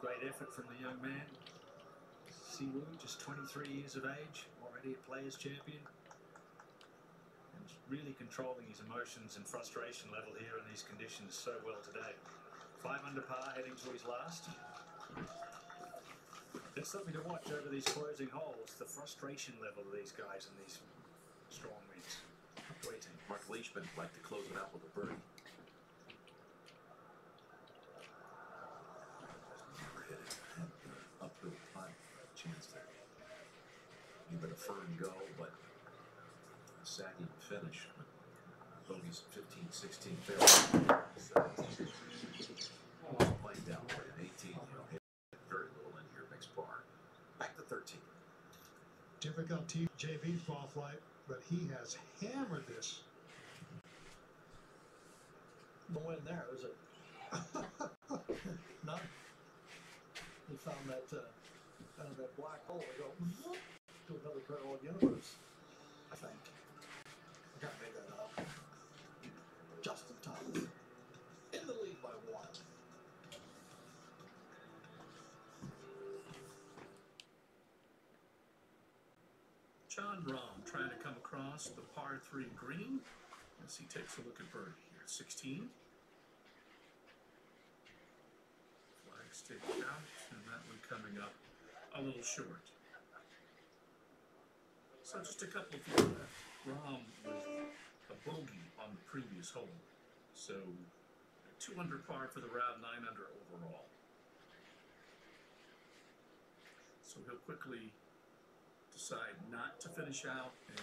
Great effort from the young man. Siwoo, just 23 years of age, already a Players Champion. And really controlling his emotions and frustration level here in these conditions so well today. 5 under par heading to his last. It's something to watch over these closing holes, the frustration level of these guys in these strong winds. Waiting. Mark Leishman would like to close it out with a birdie. Never hit it. Had the uphill putt. Chance to give it a firm go, but a sagging finish. Bogeys 15, 16 failed. 17. Playing down there at 18. Hit very little in here, makes par. Back to 13. Difficult JV's ball flight, but he has hammered this. No win there, is it? None. He found that kind of that black hole. They go to another parallel universe. I think. I can't make that up. Justin Thomas in the lead by 1. Jude Rnd trying to come across the par 3 green as he takes a look at birdie here at 16. Flags taken out, and that one coming up a little short. So just a couple of feet left. Rnd with a bogey on the previous hole. So 2 under par for the round, 9 under overall. So he'll quickly decide not to finish out and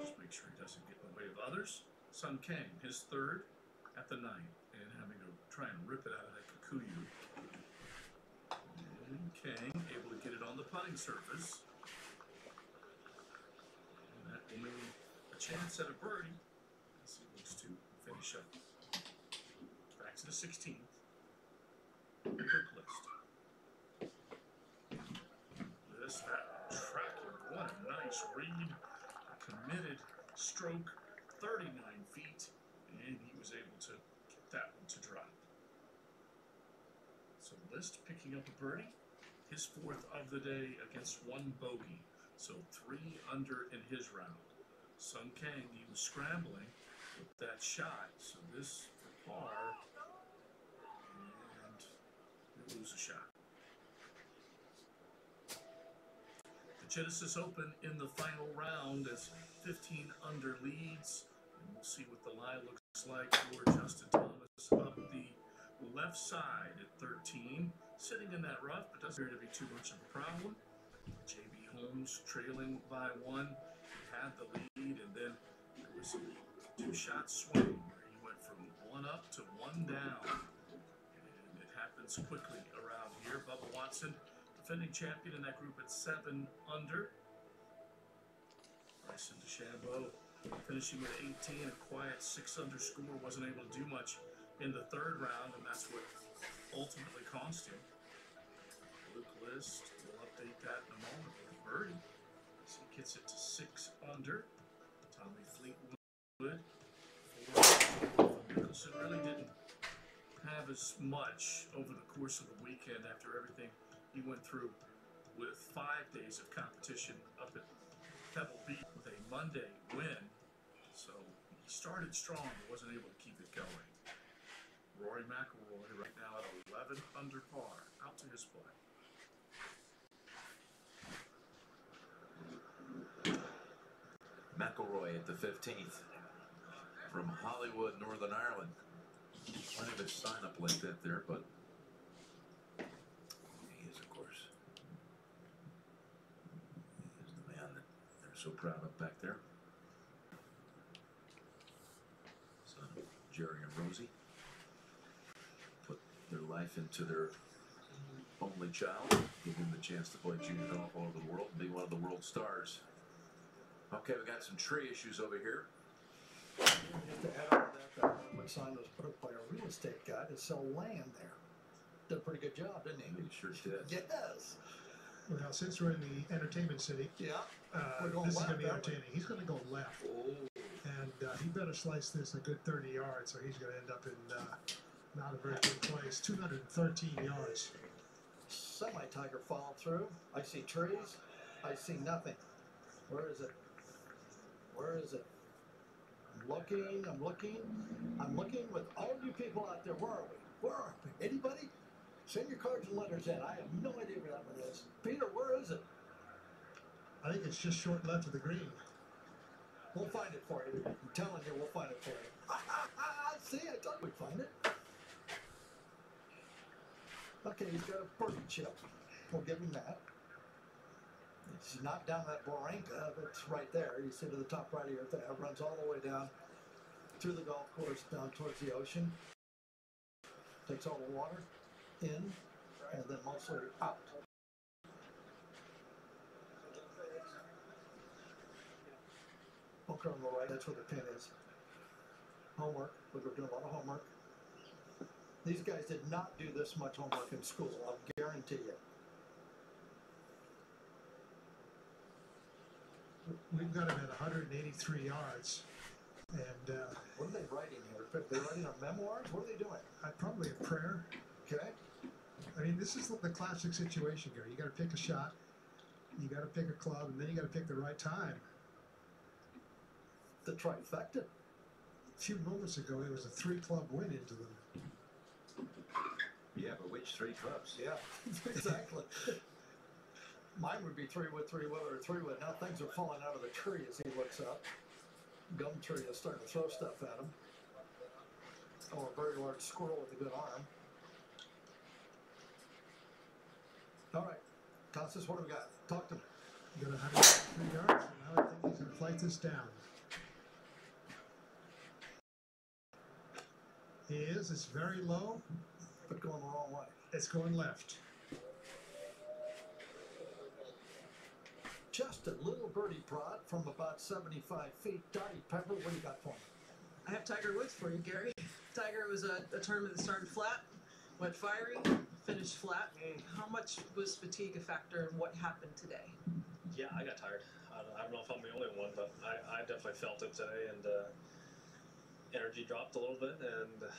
just make sure he doesn't get in the way of others. Sung Kang, his 3rd at the 9th, and having to try and rip it out of that Kikuyu. And Kang able to get it on the putting surface. And that will mean a chance at a birdie as he looks to finish up. Back to the 16th. Hook list. That tracking, what a nice read, a committed stroke, 39 feet, and he was able to get that one to drop. So List picking up a birdie, his 4th of the day against 1 bogey, so 3 under in his round. Sung Kang, he was scrambling with that shot, so this for par, and he'll lose a shot. Genesis Open in the final round as 15 under leads, and we'll see what the lie looks like for Justin Thomas up the left side at 13, sitting in that rough, but doesn't appear to be too much of a problem. JB Holmes trailing by 1, he had the lead, and then there was a 2-shot swing where he went from 1 up to 1 down, and it happens quickly around here. Bubba Watson, defending champion in that group at 7 under. Bryson DeChambeau finishing with 18, a quiet 6 under score. Wasn't able to do much in the 3rd round, and that's what ultimately cost him. Luke List, we'll update that in a moment with birdie as he gets it to 6 under. Tommy Fleetwood, 4. Mickelson really didn't have as much over the course of the weekend after everything he went through with 5 days of competition up at Pebble Beach with a Monday win. So he started strong but wasn't able to keep it going. Rory McIlroy right now at 11 under par, out to his play. McIlroy at the 15th from Hollywood, Northern Ireland. Plenty of a sign up like that there, but so proud of back there. Son of Jerry and Rosie put their life into their only child, give him the chance to play junior golf all over the world and be one of the world stars. Okay, we got some tree issues over here. Just to add on to that, my sign was put up by a real estate guy to sell land there. Did a pretty good job, didn't he? He sure did. Yes. Well, since we're in the entertainment city, this is going to be entertaining. He's going to go left, and he better slice this a good 30 yards, or he's going to end up in Not a very good place. 213 yards. Semi-tiger followed through. I see trees. I see nothing. Where is it? Where is it? I'm looking. I'm looking. I'm looking with all you people out there. Where are we? Where are we? Anybody? Send your cards and letters in. I have no idea where that one is. Peter, where is it? I think it's just short left of the green. We'll find it for you. I'm telling you, we'll find it for you. See, I told you we'd find it. Okay, he's got a birdie chip. We'll give him that. He's knocked down that Boranka that's right there. You see to the top right of your thing. It runs all the way down through the golf course, down towards the ocean. Takes all the water in, and then mostly out. Bunker on the right, that's where the pin is. Homework, we're doing a lot of homework. These guys did not do this much homework in school, I'll guarantee you. We've got him at 183 yards. And what are they writing here? Are they writing a memoirs? What are they doing? probably a prayer. Okay. I mean, this is the classic situation, Gary. You got to pick a shot, you got to pick a club, and then you got to pick the right time. The trifecta. A few moments ago, it was a 3-club win into them. Yeah, but which 3 clubs? Yeah, exactly. Mine would be 3-wood, 3-wood, or 3-wood. Now things are falling out of the tree as he looks up. Gumtree is starting to throw stuff at him. Or a very large squirrel with a good arm. All right, Constance, what do we got? Talk to me. You got 183 yards, and now I think he's going to flight this down. He is. It's very low. But going the wrong way. It's going left. Just a little birdie prod from about 75 feet. Dottie Pepper, what do you got for me? I have Tiger Woods for you, Gary. Tiger was a tournament that started flat, went fiery, finished flat. How much was fatigue a factor in what happened today? Yeah, I got tired. I don't know if I'm the only one, but I definitely felt it today, and energy dropped a little bit, and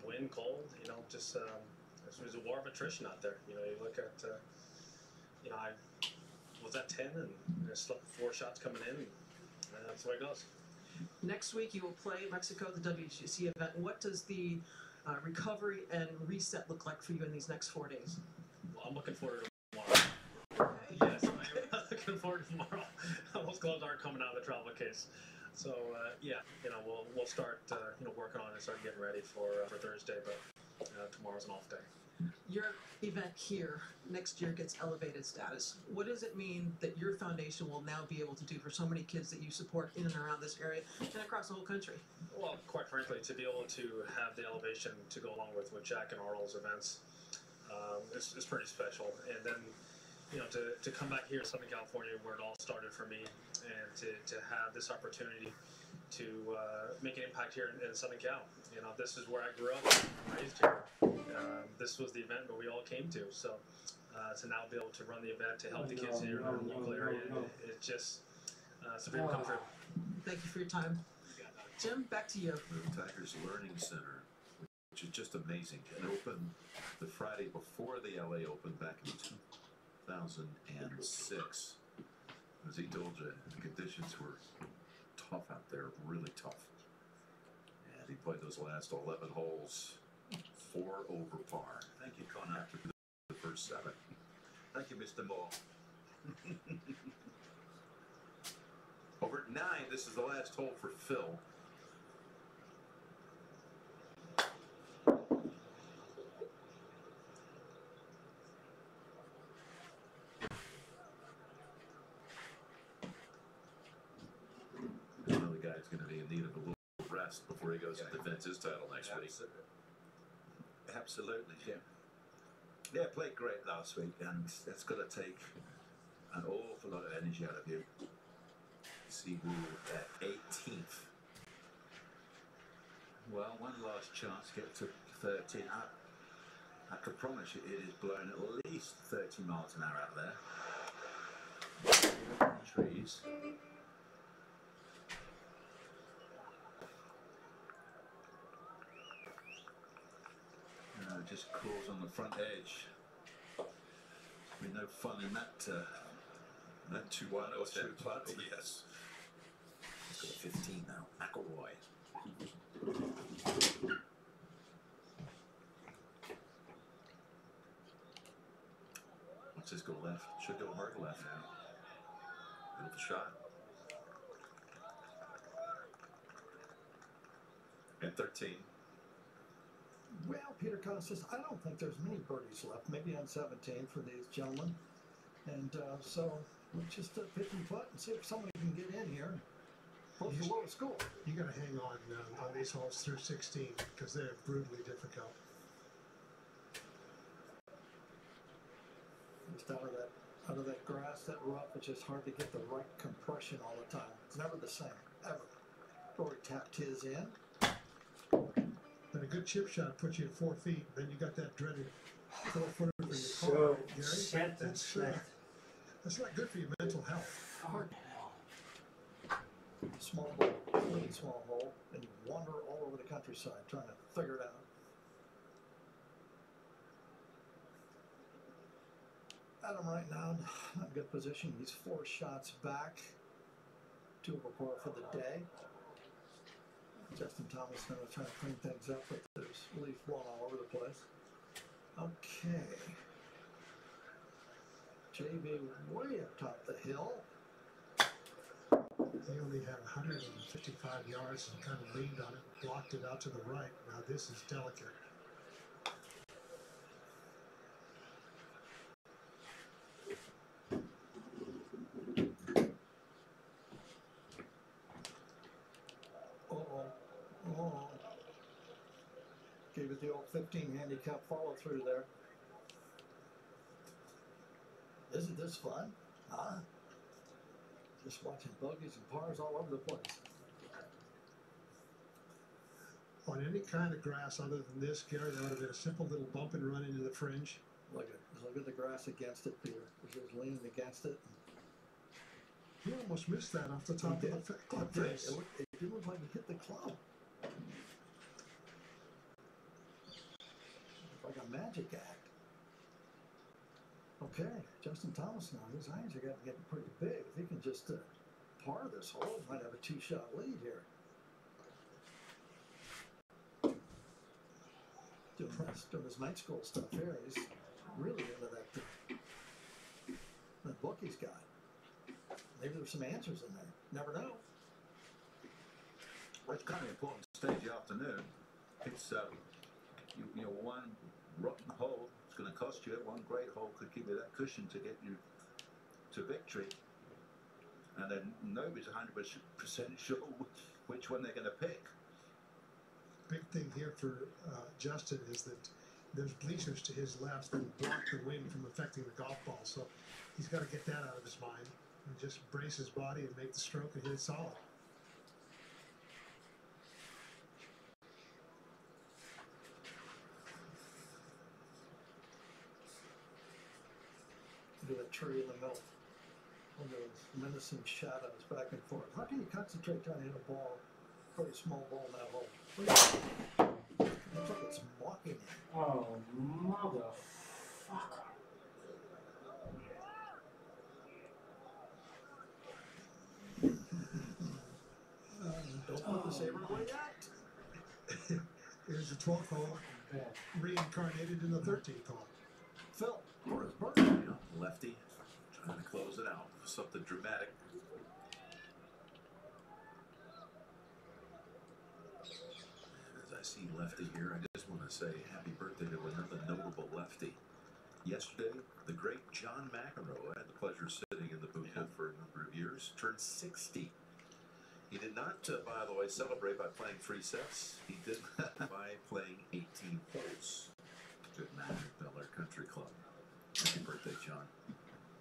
wind, cold, just it was a war of attrition out there. You look at, I was at 10 and I slept 4 shots coming in, and that's the way it goes. Next week you will play Mexico, the WGC event. What does the recovery and reset look like for you in these next 4 days? Well, I'm looking forward to tomorrow. Okay. Yes, I'm looking forward to tomorrow. Those gloves aren't coming out of the travel case. So yeah, we'll start working on it, start getting ready for Thursday, but tomorrow's an off day. Your event here next year gets elevated status. What does it mean that your foundation will now be able to do for so many kids that you support in and around this area and across the whole country? Well, quite frankly, to be able to have the elevation to go along with Jack and Arnold's events is pretty special. And then, to come back here to Southern California where it all started for me, and to have this opportunity to make an impact here in Southern Cal. This is where I grew up, raised here. This was the event that we all came to. So to now be able to run the event, to help the kids here in the local area, it's just it's a dream come true. Thank you for your time. Jim, back to you. The Tigers Learning Center, which is just amazing. It opened the Friday before the LA Open back in 2006. As he told you, the conditions were tough out there, really tough. And he played those last 11 holes 4 over par. Thank you, Connor. After the first 7. Thank you, Mr. Moore. Over at 9, this is the last hole for Phil. I know the guy's going to be in need of a little rest before he goes to defend his title next week. Absolutely, yeah. Yeah, played great last week, and it's going to take an awful lot of energy out of you. See Wu at 18th. Well, one last chance to get to 13. I can promise you it is blowing at least 30 miles an hour out there. Trees. just calls on the front edge. There'll be no fun in that 2-1 or 2-putt. Yes. Let's go to 15 now. McElroy. Watch this go left. Should go hard left. Beautiful shot. And 13. Well, Peter Costas, I don't think there's many birdies left. Maybe on 17 for these gentlemen. And so we'll just pick and putt and see if somebody can get in here. Post a low score. You got to hang on these holes through 16 because they're brutally difficult. Just out of that grass, that rough, it's just hard to get the right compression all the time. It's never the same, ever. Rory tapped his in. But a good chip shot puts you at 4 feet. Then you got that dreaded 4-footer for your So car, Gary. set and set. That's not good for your mental health. Hard. Small hole, really small hole, and you wander all over the countryside trying to figure it out. Adam right now, not in good position. He's 4 shots back. 2 over par for the day. Justin Thomas going to try to clean things up, but there's leaf blowing all over the place. Okay. JB way up top the hill. He only had 155 yards and kind of leaned on it, blocked it out to the right. Now this is delicate. Gave it the old 15 handicap follow through there. Isn't this fun? Huh? Just watching bogeys and pars all over the place. On any kind of grass other than this, Gary, that would have been a simple little bump and run into the fringe. Look at the grass against it, Peter. It's just leaning against it. He almost missed that off the top of the club face. It didn't look like he hit the club. Like a magic act. Okay, Justin Thomas now, his irons are getting pretty big. If he can just par this hole, he might have a 2-shot lead here. Doing his night school stuff here. He's really into that book he's got. Maybe there's some answers in there. Never know. Well, it's kind of an important stage of the afternoon. It's you know, one rotten hole is going to cost you. One great hole could give you that cushion to get you to victory. And then nobody's 100% sure which one they're going to pick. Big thing here for Justin is that there's bleachers to his left that block the wind from affecting the golf ball. So he's got to get that out of his mind and just brace his body and make the stroke and hit it solid. Look at that tree in the middle. Look at those menacing shadows back and forth. How can you concentrate trying to hit a ball, pretty small ball in that hole? Looks like it's mocking him. Oh, motherfucker. Don't put the saber away yet. Here's the 12th hole, reincarnated in the 13th hole. Phil, for his birthday. Lefty, trying to close it out. Something dramatic. As I see Lefty here, I just want to say happy birthday to another notable lefty. Yesterday, the great John McEnroe, I had the pleasure of sitting in the booth for a number of years, turned 60. He did not, by the way, celebrate by playing 3 sets. He did by playing 18 holes. Good man at Bel Air Country Club. Happy birthday, John.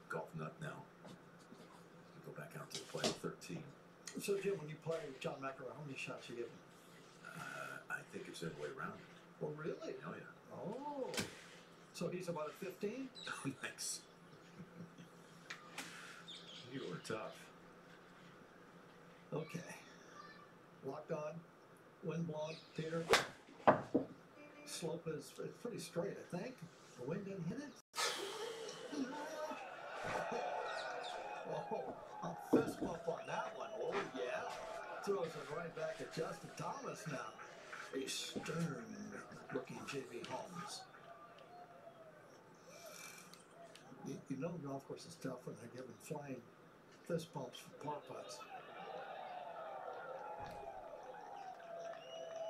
Golf nut now. Go back out to play 13. So, Jim, when you play John McEnroe, how many shots you give him? I think it's the other way around. Oh, really? Oh, yeah. Oh. So he's about at 15? Oh, thanks. You were tough. Okay. Locked on. Wind blowing. Peter. slope is it's pretty straight, I think. The wind didn't hit it. Oh, a fist bump on that one. Oh, yeah. Throws it right back at Justin Thomas now. A stern-looking J.B. Holmes. You know golf course is tough when they're giving flying fist bumps for par putts.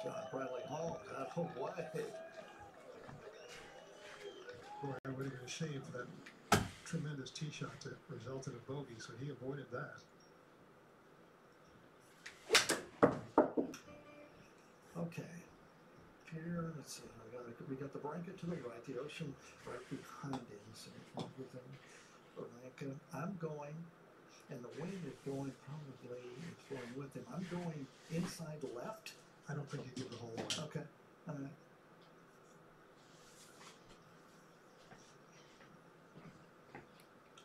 John Bradley Holmes out of way. Boy, it would have been a shame for that tremendous tee shot to result in a bogey, so he avoided that. Okay. Here, let's see. We got the blanket to the right, the ocean right behind him. So everything. Blanket. I'm going, and the wind is going probably it's going with him. I'm going inside left. I don't think you give the whole way. Okay. All right.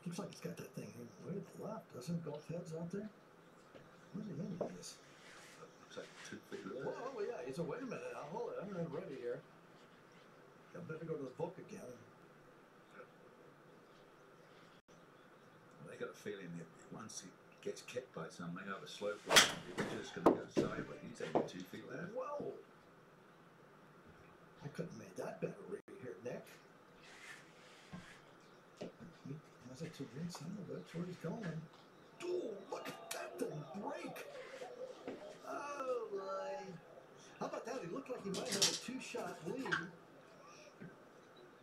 Looks like it's got that thing in way to the left, doesn't it? Golf heads out there. Where's the end of this? Looks like 2 feet left. Whoa, yeah. He said, wait a minute. I'll hold it. I'm not ready here. I better go to the book again. They got a feeling that once he gets kicked by something up a slope, it's just going to go sideways. He's only 2 feet left. Whoa! I couldn't have made that better right here, Nick. He has it to the inside of it. That's where he's going. Oh, look at that thing break! Oh, boy. How about that? He looked like he might have a 2-shot lead.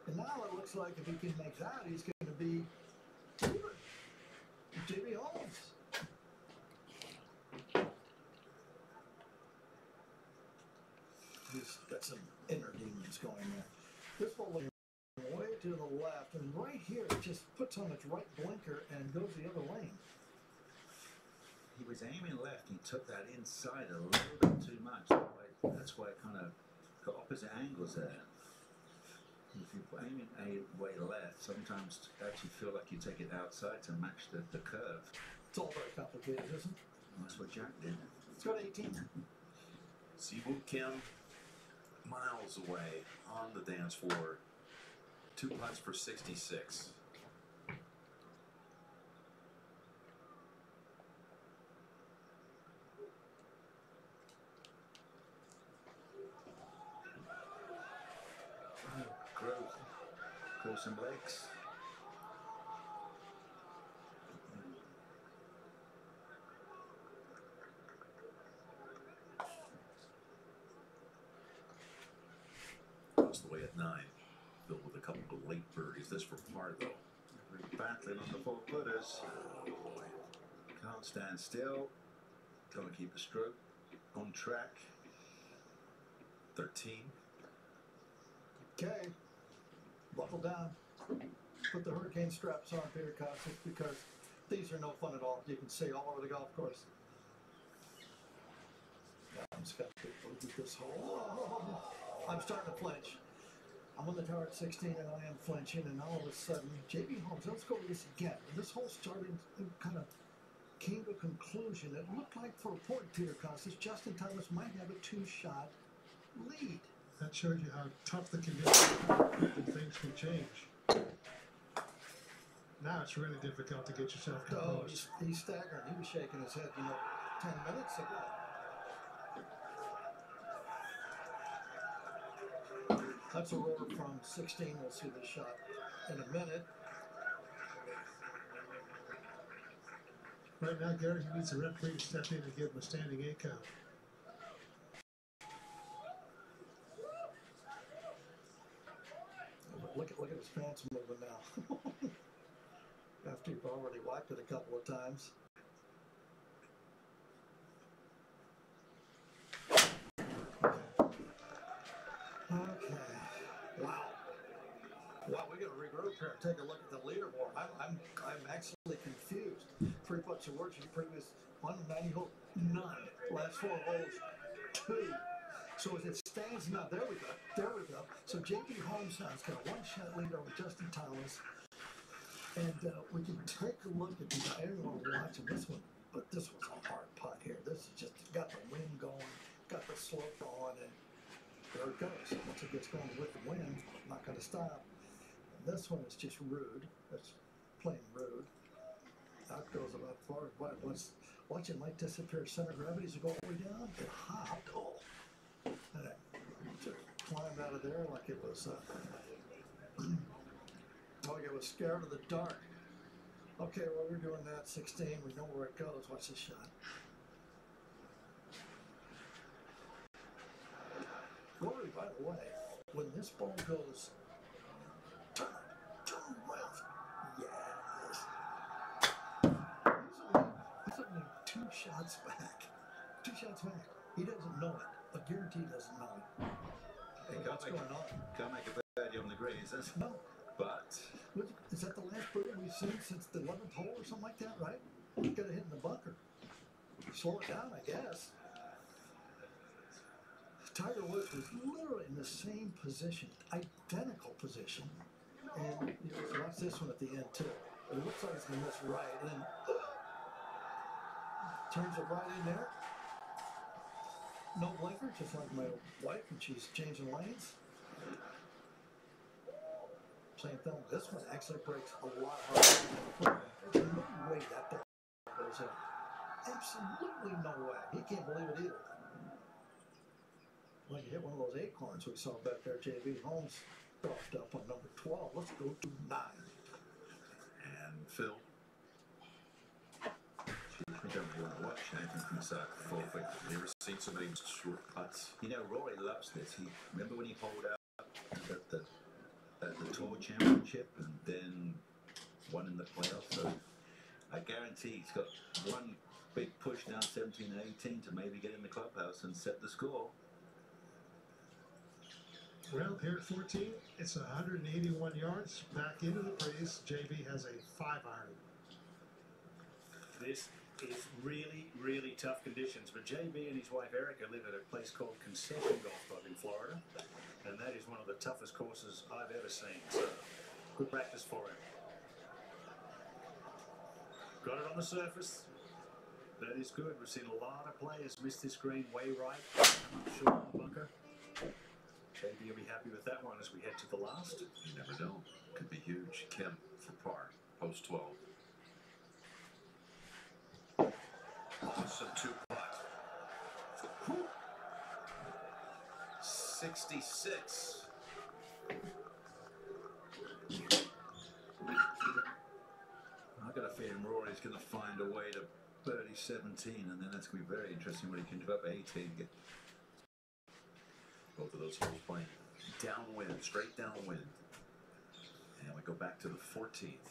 And now it looks like if he can make that, he's going to be J.B. Holmes. He's got some inner demons going there. This ball way to the left, and right here it just puts on its right blinker and goes the other lane. He was aiming left. He took that inside a little bit too much. That's why it kind of got opposite angles there. If you're aiming a way left, sometimes actually feel like you take it outside to match the curve. It's all very complicated, isn't it? That's what Jack did. Let's go to 18. Siwoo Kim, miles away on the dance floor. 2 putts for 66. Grow some legs. Lost the way at 9. Filled with a couple of late birdies. This for par though. We're battling on the 4-footers. Can't stand still. Got to keep the stroke on track. 13. Okay. Buckle down. Put the hurricane straps on, Peter Costas, because these are no fun at all. You can see all over the golf course. I'm just got to look at this hole. Oh, I'm starting to flinch. I'm on the tower at 16 and I am flinching, and all of a sudden, J.B. Holmes, let's go over this again. This hole started, kind of came to a conclusion. It looked like for a point, Peter Costas, Justin Thomas might have a 2-shot lead. That shows you how tough the conditions are and things can change. Now it's really difficult to get yourself Oh, composed. he's staggering. He was shaking his head, 10 minutes ago. That's a roar from 16. We'll see this shot in a minute. Right now, Gary, he needs a referee to step in and give him a standing 8 count. Look at his pants moving now. After you've already wiped it a couple of times. Okay. Wow. Wow, we got to regroup here and take a look at the leaderboard. I'm actually confused. 3 putts of words in previous 190 hole, none. Last 4 holes, 2. So as it stands now, there we go. So J.B. Holmes now has got a 1-shot lead over Justin Thomas. And we can take a look at this. I don't want to watch this one, but this was a hard putt here. This is just got the wind going, got the slope going, and there it goes. Once it gets going with the wind, not going to stop. And this one is just rude. It's plain rude. Out goes about far. Watch it might disappear. Center of gravity as you go all the way down. It hopped. Oh. And it just climbed out of there like it was like it was scared of the dark. Okay, well, we're doing that 16. We know where it goes. Watch this shot. Rory, by the way, when this ball goes, turn left. Yes. He's only 2 shots back. 2 shots back. He doesn't know it. I guarantee he doesn't know it. Hey, What's going on? Can't make a birdie on the greens, is it? No. But Is that the last birdie we've seen since the 11th hole or something like that, right? We got to hit in the bunker. Slow it down, I guess. Tiger Woods was literally in the same position, identical position. And watch this one at the end, too. It looks like it's going to miss right, and then turns it right in there. No blinker, just like my wife when she's changing lanes. Same thing. This one actually breaks a lot harder. There's no way that ball goes in. Absolutely no way. He can't believe it either. When you hit one of those acorns we saw back there, JB Holmes crossed up on number 12. Let's go to 9. And Phil. I don't want to watch anything from the side of the 4 foot. Have you ever seen so many short putts? you know, Rory loves this. He remember when he pulled out at the Tour Championship and then won in the playoffs. So I guarantee he's got one big push down 17 and 18 to maybe get in the clubhouse and set the score. Well, here at 14, it's 181 yards back into the breeze. JB has a 5-iron. This is really, really tough conditions. But JB and his wife Erica live at a place called Concession Golf Club in Florida. And that is one of the toughest courses I've ever seen. So, good practice for him. Got it on the surface. That is good. We've seen a lot of players miss this green way right. Short on the bunker. JB will be happy with that one as we head to the last. You never know. Could be huge. Kim for par. Post 12. Awesome 2-putt. 66. I've got a feeling Rory's going to find a way to birdie 17, and then that's going to be very interesting when he can do up 18. Both of those holes playing downwind, straight downwind. And we go back to the 14th.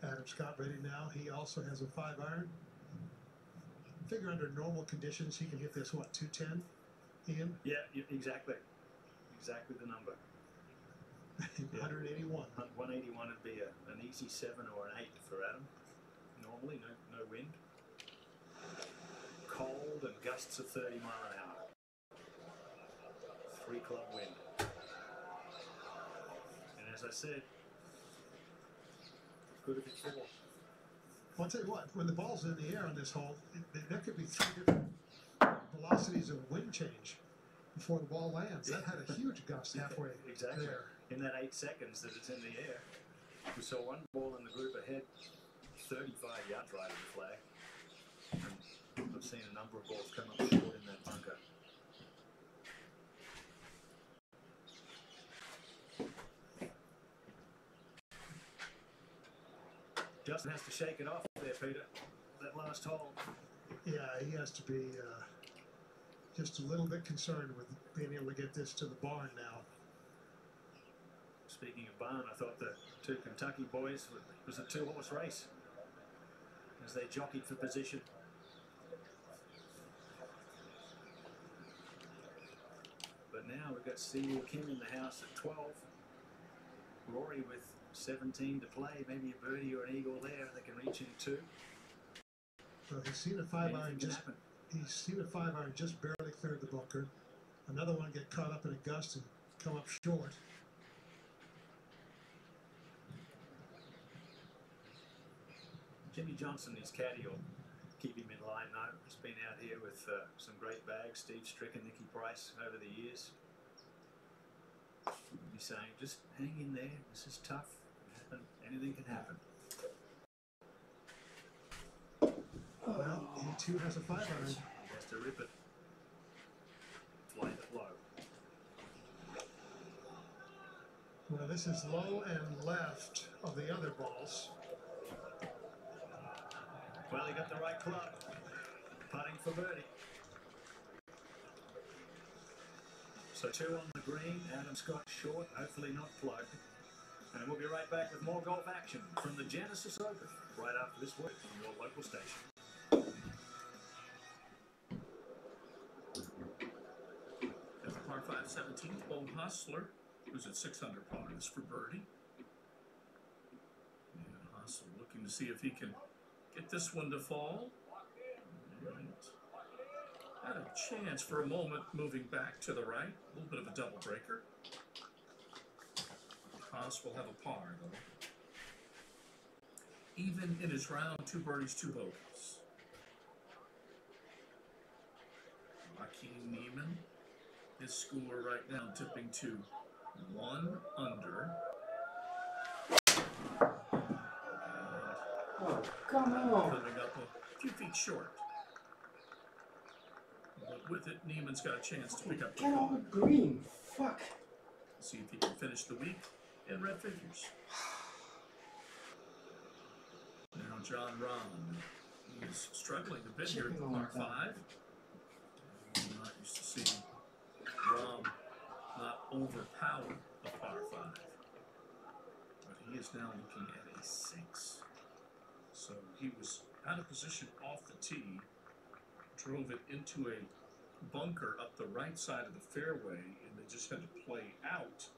Adam Scott ready now. He also has a 5-iron. Figure under normal conditions he can hit this, what, 210, Ian? Yeah, exactly. Exactly the number. 181. 181 would be an easy 7 or an 8 for Adam. Normally, no wind. Cold and gusts of 30 mile an hour. 3 club wind. And as I said, good if it's 4. Well, I'll tell you what, when the ball's in the air on this hole, there could be 3 different velocities of wind change before the ball lands. That had a huge gust halfway Exactly. there. In that 8 seconds that it's in the air. We saw one ball in the group ahead, 35 yards right of the flag. And I've seen a number of balls come up short in that bunker. Justin has to shake it off there, Peter. That last hole. Yeah, he has to be just a little bit concerned with being able to get this to the barn now. Speaking of barn, I thought the 2 Kentucky boys was a 2-horse race as they jockeyed for position. But now we've got Siwoo Kim in the house at 12. Rory with 17 to play, maybe a birdie or an eagle there. They can reach in 2. So he's seen a 5-iron Anything can just happen. he's seen a 5-iron just barely cleared the bunker. Another one get caught up in a gust and come up short. Jimmy Johnson, his caddy, will keep him in line now. He's been out here with some great bags, Steve Stricker, Nicky Price over the years. He's saying, just hang in there. This is tough. Anything can happen. Well, he too has a 5 iron. He has to rip it. Flight it low. Well, this is low and left of the other balls. Well, he got the right club. Putting for birdie. So 2 on the green. Adam Scott short, hopefully not plugged. And we'll be right back with more golf action from the Genesis Open right after this week from your local station. At the par 5 17th hole, Hustler, who's at 6 under par, is for birdie. And Hustler looking to see if he can get this one to fall. And had a chance for a moment moving back to the right. A little bit of a double breaker. Haas will have a par, though. Even in his round, 2 birdies, 2 bogeys. Joaquin Neiman, his score right now tipping to 1 under. Oh, come on. Coming up a few feet short. But with it, Neiman's got a chance to pick up the Get on ball. the green. Fuck. See if he can finish the week in red figures. Now John Rnd is struggling a bit here at the par 5. I'm not used to seeing Rom not overpower a par 5. But he is now looking at a 6. So he was out of position off the tee, drove it into a bunker up the right side of the fairway, and they just had to play out.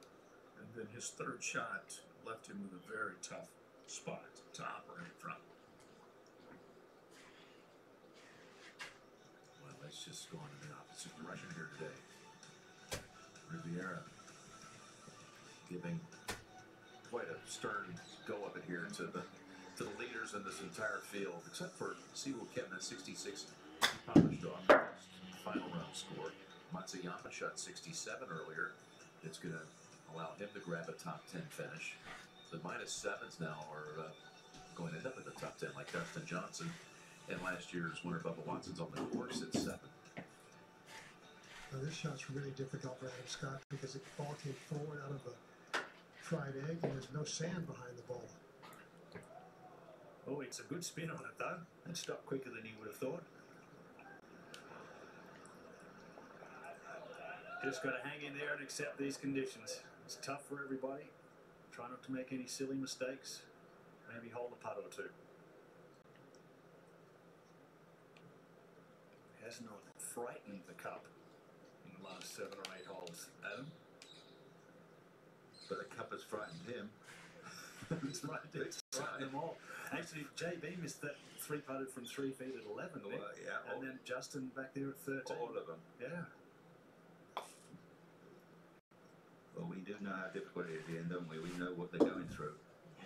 And then his third shot left him with a very tough spot to operate from. Well, let's just go on to the opposite direction here today. Riviera giving quite a stern go of it here to the leaders in this entire field, except for Siwoo Kim at 66. He polished off the final round score. Matsuyama shot 67 earlier. It's going to allow him to grab a top 10 finish. The -7s now are going to end up in the top 10, like Dustin Johnson. And last year's winner, Bubba Watson's on the course at 7. Now this shot's really difficult for Adam Scott because the ball came forward out of a fried egg and there's no sand behind the ball. Oh, it's a good spin on it, though. And stopped quicker than he would have thought. Just got to hang in there and accept these conditions. It's tough for everybody. Try not to make any silly mistakes. Maybe hold a putt or 2. Has not frightened the cup in the last 7 or 8 holes, Adam. But the cup has frightened him. It's right, it's frightened them all. Actually, JB missed that 3 putted from 3 feet at 11. Well, yeah, and then Justin back there at 13. all of them. Yeah. Well, we do know how difficult it is at the end, don't we? We know what they're going through.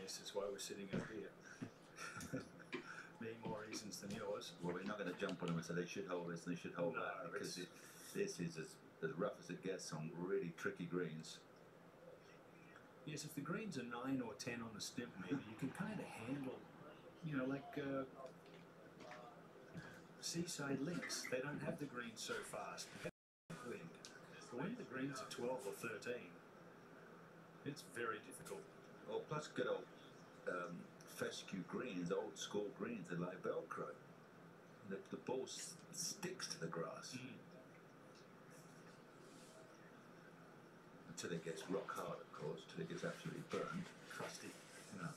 Yes, that's why we're sitting up here. Me more reasons than yours. Well, we're not going to jump on them and say they should hold this and they should hold No, that, because this is as rough as it gets on really tricky greens. Yes, if the greens are 9 or 10 on the stimp, maybe you can kind of handle, you know, like seaside links. They don't have the greens so fast. Wind. When the greens are 12 or 13, it's very difficult. Well, plus good old fescue greens, old school greens, they're like Velcro. The ball sticks to the grass. Until it gets rock hard, of course, until it gets absolutely burned. Crusty. You know.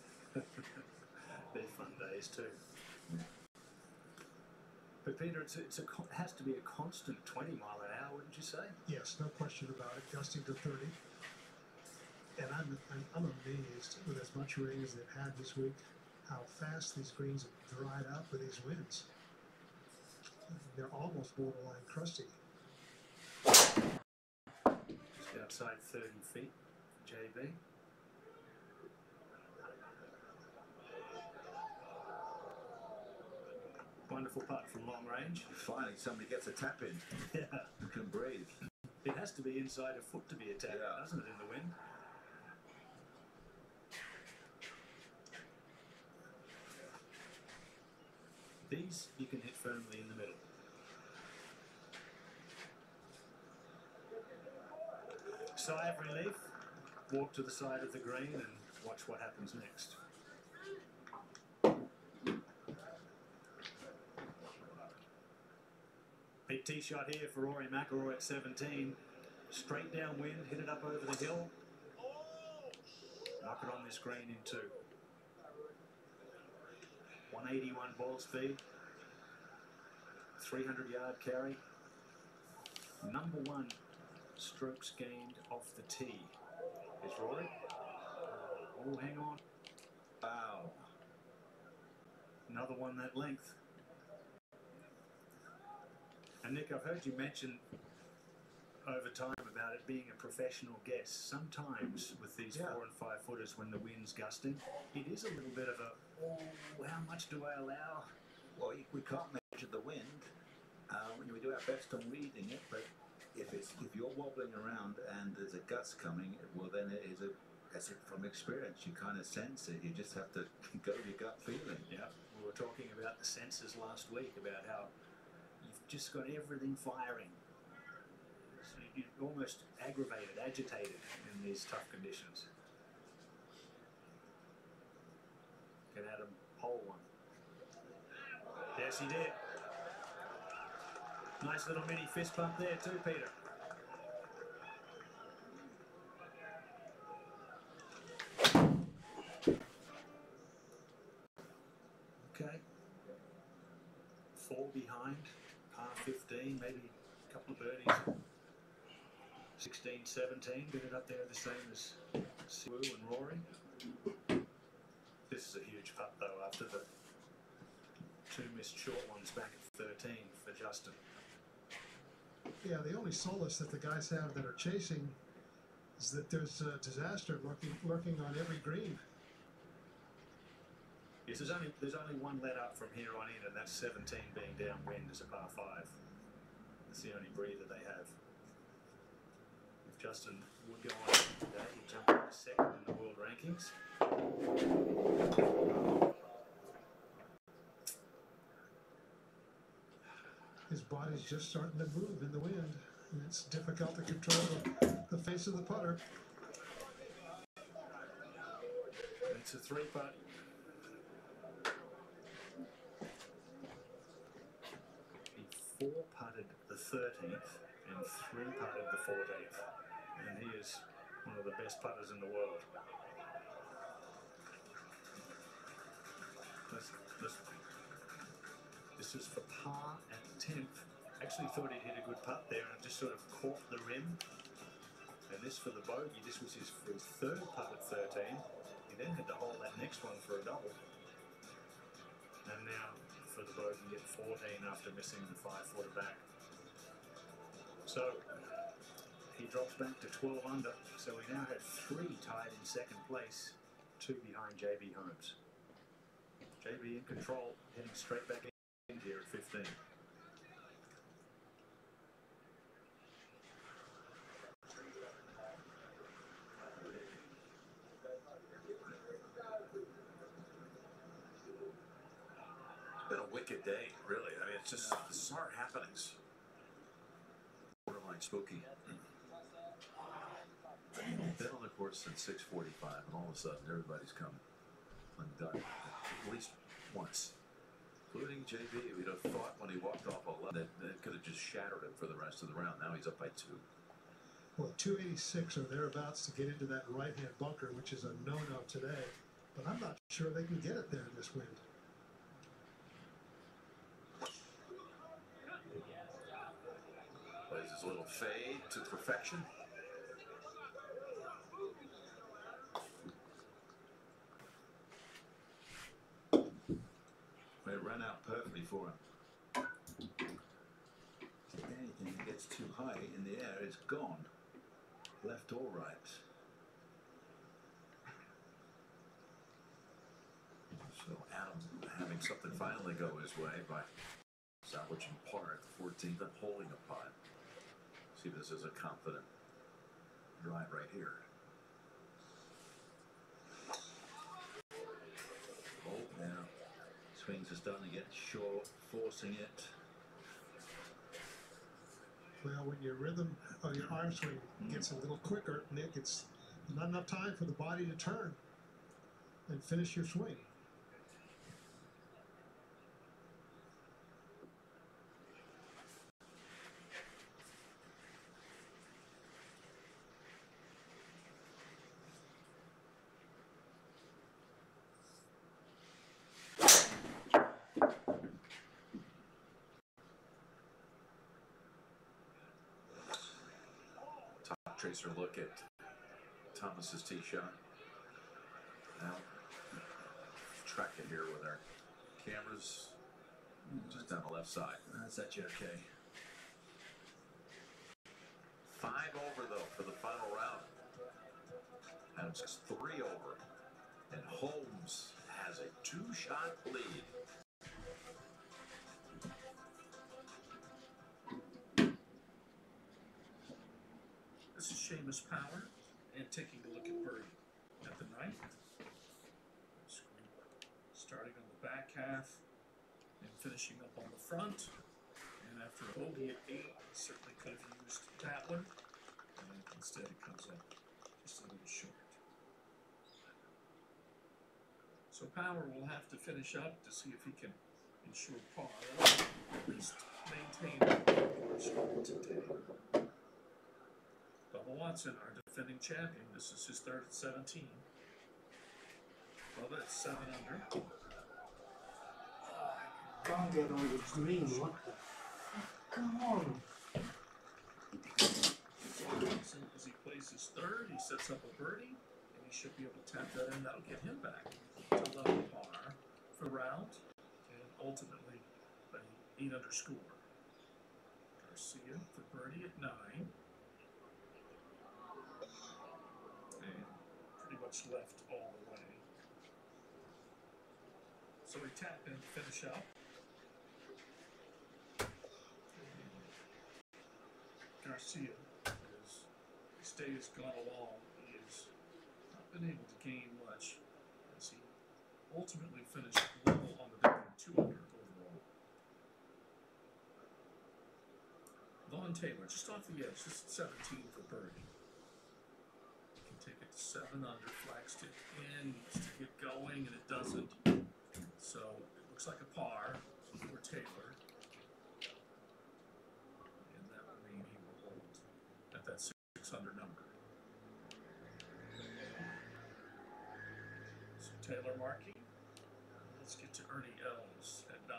They're fun days too. But Peter, it has to be a constant 20 mile an hour, wouldn't you say? Yes, no question about it. Gusting to 30. And I'm amazed with as much rain as they've had this week, how fast these greens have dried up with these winds. They're almost borderline crusty. Just outside 30 feet, JB. Wonderful. beautiful putt from long range. Finally, somebody gets a tap in Yeah. and can breathe. It has to be inside a foot to be a tap, Yeah. doesn't it, in the wind? These you can hit firmly in the middle. Sigh of relief. Walk to the side of the green and watch what happens next. Big tee shot here for Rory McIlroy at 17. Straight downwind, hit it up over the hill. Knock it on this green in two. 181 ball speed. 300-yard carry. Number one strokes gained off the tee is Rory. Oh, hang on. Wow. Another one that length. And Nick, I've heard you mention over time about it being a professional guess. Sometimes with these 4 and 5 footers, when the wind's gusting, it is a little bit of a, oh, how much do I allow? Well, we can't measure the wind. We do our best on reading it, but if you're wobbling around and there's a gust coming, well, then it is as if from experience, you kind of sense it. You just have to go with your gut feeling. Yeah, we were talking about the senses last week, about how you've just got everything firing. So you're almost aggravated, agitated in these tough conditions. Can Adam hole one? Yes, he did. Nice little mini fist bump there too, Peter. Okay. 4 behind, par 15, maybe a couple of birdies. 16, 17, get it up there the same as Siwoo and Rory. This is a huge putt though, after the 2 missed short ones back at 13 for Justin. Yeah, the only solace that the guys have that are chasing is that there's a disaster lurking on every green. Yes, there's only one let up from here on in, and that's 17 being downwind as a par 5. That's the only breather they have. If Justin would go on today, he'd jump into second in the world rankings. His body's just starting to move in the wind, and it's difficult to control the face of the putter. It's a 3-putt. He 4-putted the 13th and 3-putted the 14th, and he is one of the best putters in the world. This is for par at the 10th. Actually thought he'd hit a good putt there and just sort of caught the rim. And this for the bogey. This was his 3rd putt at 13. He then had to hold that next one for a double. And now for the bogey at 14 after missing the 5-footer back. So he drops back to 12 under. So we now have 3 tied in second place, 2 behind JB Holmes. JB in control, heading straight back in here at 15. It's been a wicked day, really. I mean, it's just bizarre happenings. Borderline spooky. Been on the course since 6:45, and all of a sudden everybody's come undone at least once, including JB. We'd have thought when he walked off 11 that could have just shattered him for the rest of the round. Now he's up by 2. Well, 286 or thereabouts to get into that right-hand bunker, which is a no-no today. But I'm not sure they can get it there in this wind. Plays his little fade to perfection. It ran out perfectly for him. Anything that gets too high in the air is gone, left or right. So Adam having something finally go his way by salvaging par at the 14th and holding a putt. See, this is a confident drive right here. Oh, now swings is starting to get short, forcing it. Well, when your rhythm or your arm swing gets a little quicker, Nick, it's not enough time for the body to turn and finish your swing. Tracer look at Thomas's tee shot. Now, track it here with our cameras just down the left side. That's that JK. 5 over though for the final round. Adams is 3 over, and Holmes has a 2-shot lead. This is Seamus Power, and taking a look at birdie at the 9th. Starting on the back half and finishing up on the front. And after a bogey at 8, certainly could have used that one. And instead it comes up just a little short. So Power will have to finish up to see if he can ensure par. That'll at least maintain the today. Bubba Watson, our defending champion. This is his 3rd at 17. Bubba at 7 under. Can't get on the green. What the fuck? Come on. As he plays his 3rd, he sets up a birdie, and he should be able to tap that in. That'll get him back to level par for the round, and ultimately an 8 under score. Garcia for birdie at 9. And pretty much left all the way. So we tap in to finish up. Garcia, as his day has gone along, he has not been able to gain much as he ultimately finished level on the day with 2 under overall. Vaughn Taylor, just off the edge, just 17 for birdie. Can take it to 7 under, flag stick in, needs to get going, and it doesn't. So it looks like a par for Taylor. And that will mean he will hold at that 6 under number. So Taylor marking. Let's get to Ernie Els at 9.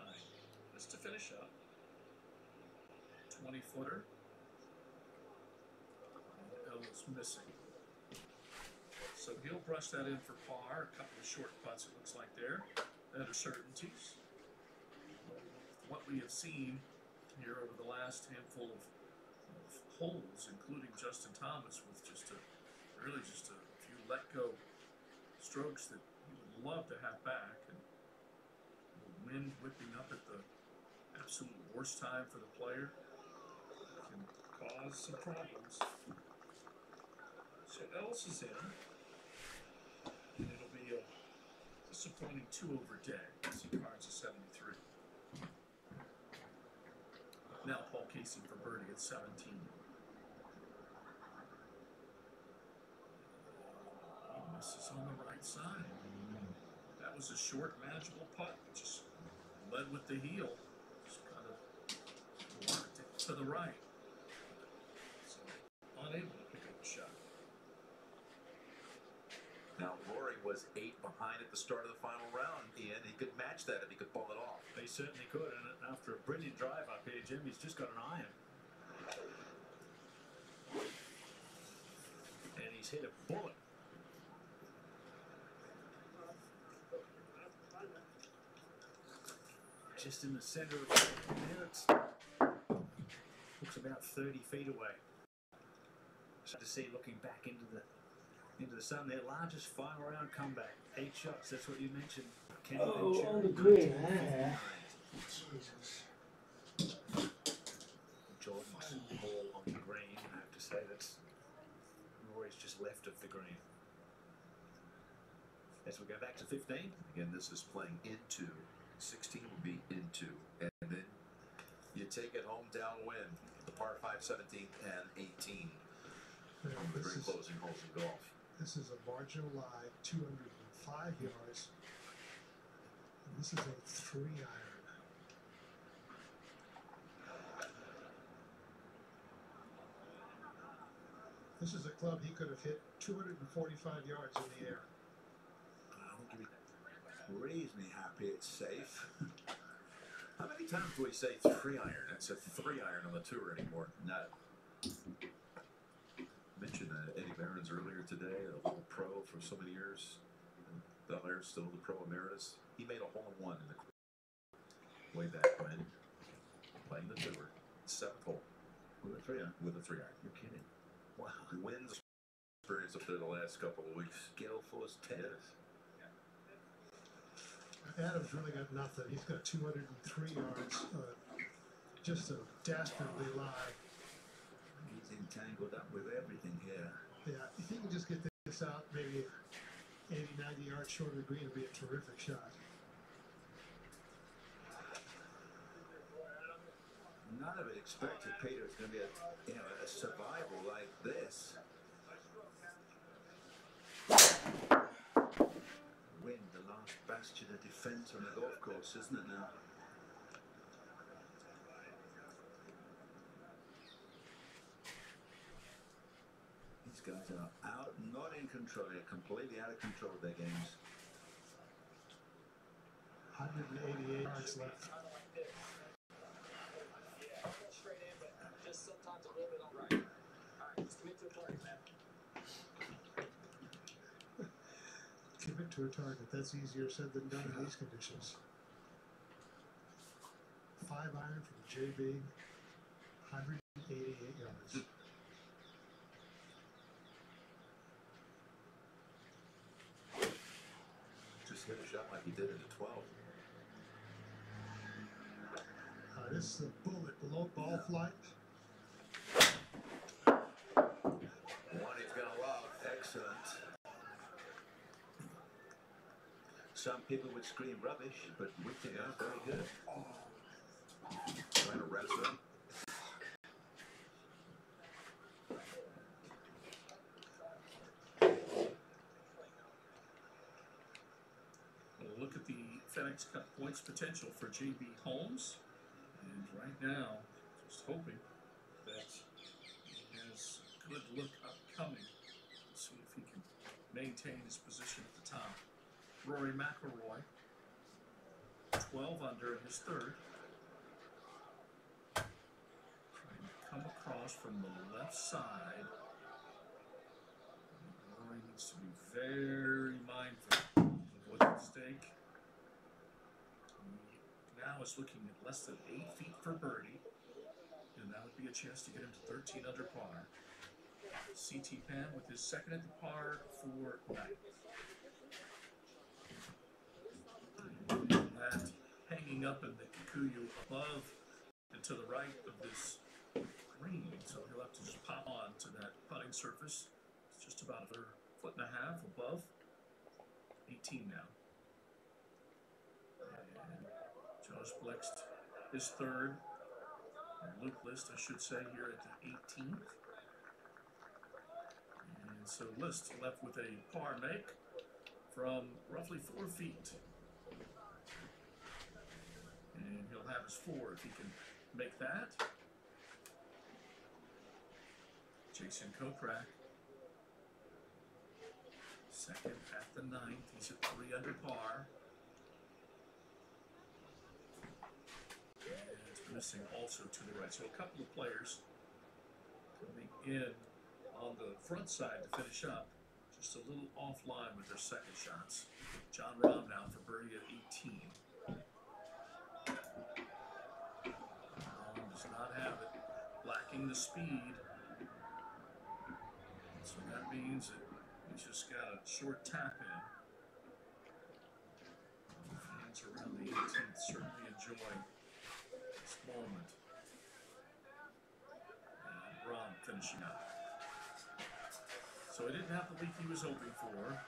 Just to finish up. 20-footer. And Els missing. So he'll brush that in for par. A couple of short putts, it looks like there. That are certainties. What we have seen here over the last handful of holes, including Justin Thomas, with just a few let-go strokes that he would love to have back, and the wind whipping up at the absolute worst time for the player can cause some problems. So Els is in, and it'll be a disappointing 2 over day as he cards a 73. Now Paul Casey for birdie at 17. He misses on the right side. That was a short, manageable putt. Just led with the heel. Just kind of locked it to the right. So unable to pick up a shot. Now Rory was 8 behind at the start of the final round, Ian. He could match that if he could pull it off. He certainly could, and after a brilliant drive up here, Jim, he's just got an iron. And he's hit a bullet. Just in the center of the minutes. Looks about 30 feet away. So to see looking back into the sun, their largest final round comeback. 8 shots, that's what you mentioned. Oh, on the green, eh? Jesus. Jordan's ball on the green. I have to say that's Rory's just left of the green. As we go back to 15. Again, this is playing into. 16 will be into. And then you take it home downwind. The par 5, 17th, and 18. And The three closing holes in golf. This is a marginal lie, 205 yards. And this is a 3-iron. This is a club he could have hit 245 yards in the air. I think it raised me happy it's safe. How many times do we say 3-iron? It's a 3-iron on the tour anymore. No. Mentioned Eddie Barron's earlier today, a little pro for so many years. Bel Air's still the pro emeritus. He made a hole-in-one in the way back when, playing the tour, 7th hole With a 3-iron. with a 3-iron. You're kidding. Wow. Wins experience up there the last couple of weeks. Skillful as tennis. Adam's really got nothing. He's got 203 yards. Just a dastardly lie. He's entangled up with everything here. Yeah, if he can just get this out, maybe 80, 90 yards short of the green, would be a terrific shot. None of it expected Peter was going to be a survival like this. Wind, the last bastion of defence on the golf course, isn't it now? These guys are out, not in control, they're completely out of control of their games. 188 yards left. Commit to a target. That's easier said than done in these conditions. 5-iron from JB, 188 yards. Just hit a shot like he did in the 12. This is a bullet below ball flight. One he's going to love. Excellent. Some people would scream rubbish, but we think that's very good. Trying to wrestle him. We'll look at the FedEx Cup points potential for JB Holmes. And right now, just hoping that he has good look upcoming. Let's see if he can maintain his position at the top. Rory McIlroy, 12 under in his third. Trying to come across from the left side. Rory needs to be very mindful of what's at stake. He now is looking at less than 8 feet for birdie, and that would be a chance to get him to 13 under par. CT Pan with his second at the par for 9. That hanging up in the Kikuyu above and to the right of this green, so he'll have to just pop on to that putting surface. It's just about a foot and a half above. 18 now. And Josh Blext, his third. And Luke List, I should say, here at the 18th. And so List left with a par make from roughly 4 feet. And he'll have his 4 if he can make that. Jason Kokrak, second at the 9th. He's at 3 under par. And it's missing also to the right. So a couple of players coming in on the front side to finish up. Just a little offline with their second shots. John Rahm now for birdie at 18. Rahm does not have it. Lacking the speed. So that means that he's just got a short tap in. Fans around the 18th certainly enjoying this moment. finishing up. So he didn't have the leak he was hoping for.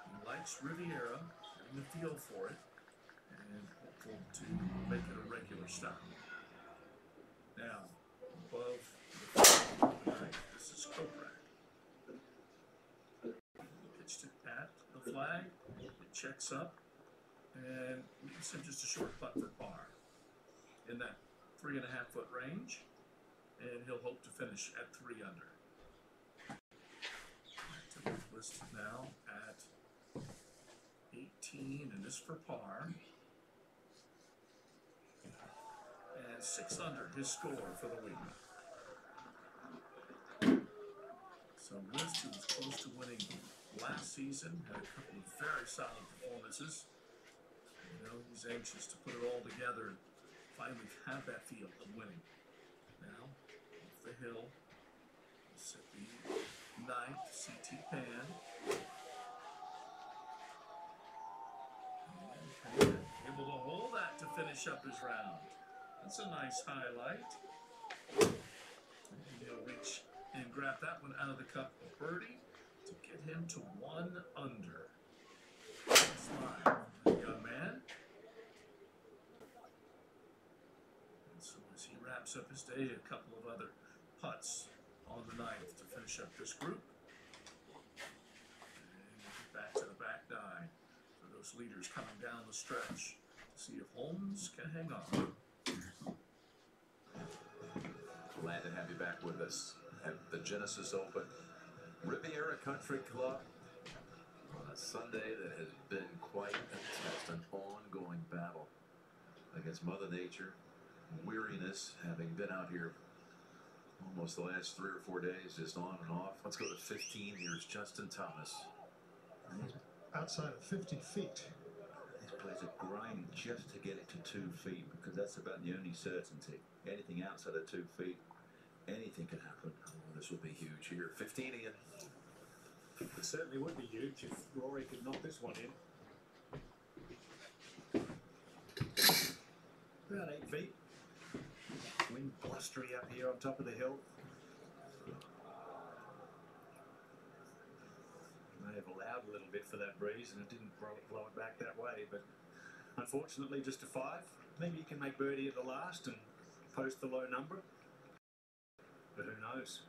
He likes Riviera, getting the feel for it, and hopeful to make it a regular stop. Now, above the flag, this is Cobra. Pitched it at the flag, it checks up, and leaves him just a short putt for par. In that 3.5 foot range, and he'll hope to finish at 3 under. Listed now at 18, and this for par. And 6 under, his score for the week. So List, who was close to winning last season, had a couple of very solid performances. You know, he's anxious to put it all together and finally have that feel of winning. Now, off the hill, set the 9th CT pan. And able to hold that to finish up his round. That's a nice highlight. And he'll reach and grab that one out of the cup of birdie to get him to 1 under. Smile, young man. And so as he wraps up his day, a couple of other putts on the 9th to finish up this group. And we'll get back to the back 9 for those leaders coming down the stretch to see if Holmes can hang on. Glad to have you back with us at the Genesis Open Riviera Country Club on a Sunday that has been quite a test, an ongoing battle against Mother Nature, weariness, having been out here almost the last 3 or 4 days, just on and off. Let's go to 15. Here's Justin Thomas. Outside of 50 feet. This plays a grind just to get it to 2 feet, because that's about the only certainty. Anything outside of 2 feet, anything can happen. Oh, this will be huge here. 15 again. It certainly would be huge if Rory could knock this one in. About 8 feet. Wind blustery up here on top of the hill. May have allowed a little bit for that breeze, and it didn't blow it back that way, but unfortunately just a 5. Maybe you can make birdie at the last and post the low number, but who knows?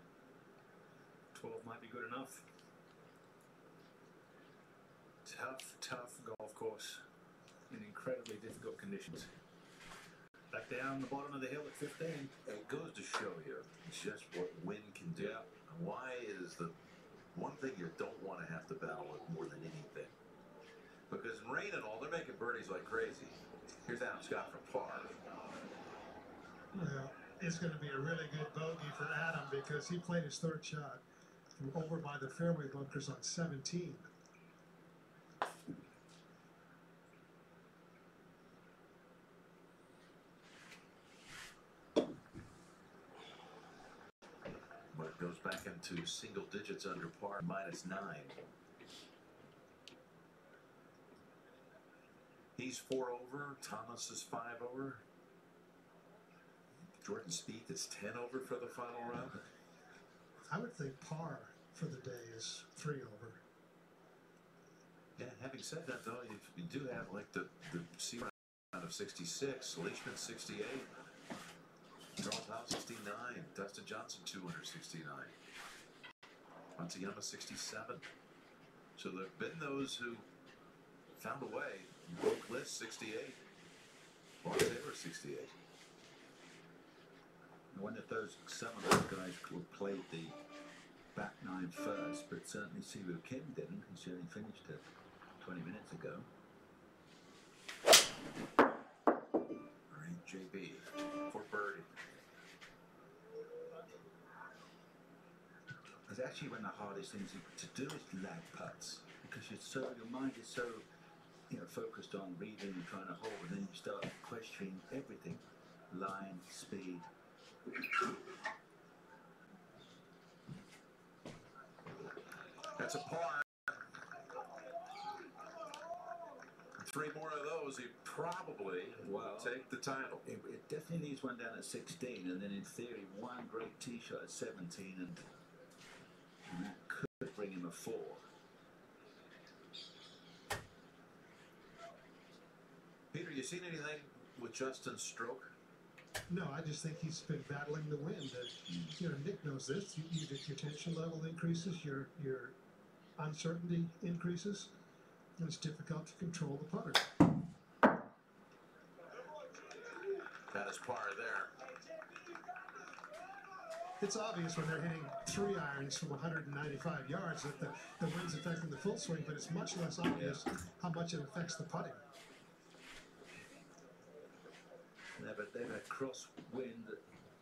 12 might be good enough. Tough golf course in incredibly difficult conditions. Back down the bottom of the hill at 15. It goes to show you just what wind can do. And why is the one thing you don't want to have to battle with more than anything? Because in rain and all, they're making birdies like crazy. Here's Adam Scott for par. Well, it's going to be a really good bogey for Adam because he played his 3rd shot from over by the fairway bunkers on 17. But it goes back into single digits under par, -9. He's 4 over. Thomas is 5 over. Jordan Spieth is 10 over for the final round. I would think par for the day is 3 over. Yeah, having said that, though, you do have like the C round of 66, Leishman 68, Charles Howe 69, Dustin Johnson 269, Matsuyama 67. So there have been those who found a way. Broke list 68, Baas 68. I wonder if some of those guys played the back 9 first, but certainly Siwoo Kim didn't. He only finished it 20 minutes ago. All right, JB for birdie. It's actually one of the hardest things to do is lag putts, because your mind is so focused on reading and trying to hold, and then you start questioning everything, line, speed. That's a par. 3 more of those, he probably will take the title. It definitely needs one down at 16, and then in theory, one great tee shot at 17, and that could bring him a 4. Peter, you seen anything with Justin's stroke? No, I just think he's been battling the wind. You know, Nick knows this. Your tension level increases, your uncertainty increases, and it's difficult to control the putter. That is par there. It's obvious when they're hitting 3 irons from 195 yards that the wind's affecting the full swing, but it's much less obvious how much it affects the putting. Yeah, but they've had crosswind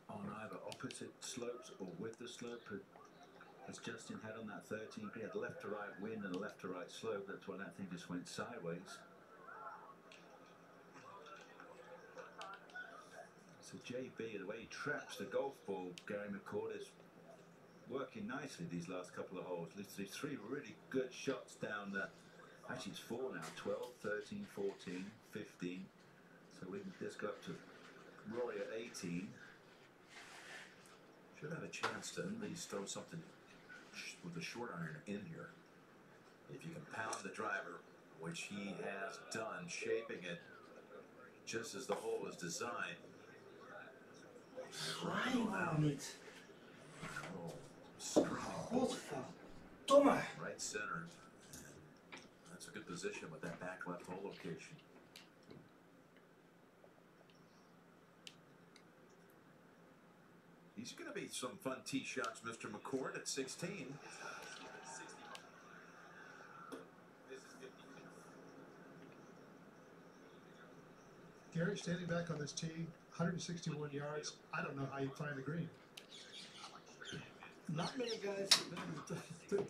on either opposite slopes or with the slope. As Justin had on that 13, he had left to right wind and a left to right slope. That's why that thing just went sideways. So JB, the way he traps the golf ball, Gary McCord, is working nicely these last couple of holes. Literally 3 really good shots down the, actually it's 4 now, 12, 13, 14, 15. So we can just go up to Rory at 18. Should have a chance to at least throw something with the short iron in here. If you can pound the driver, which he has done, shaping it just as the hole was designed. Flying on it. Oh, screaming Godverdomme. right center. That's a good position with that back left hole location. These are going to be some fun tee shots, Mr. McCord at 16. Gary standing back on this tee, 161 yards. I don't know how you find the green. Not many guys have been through.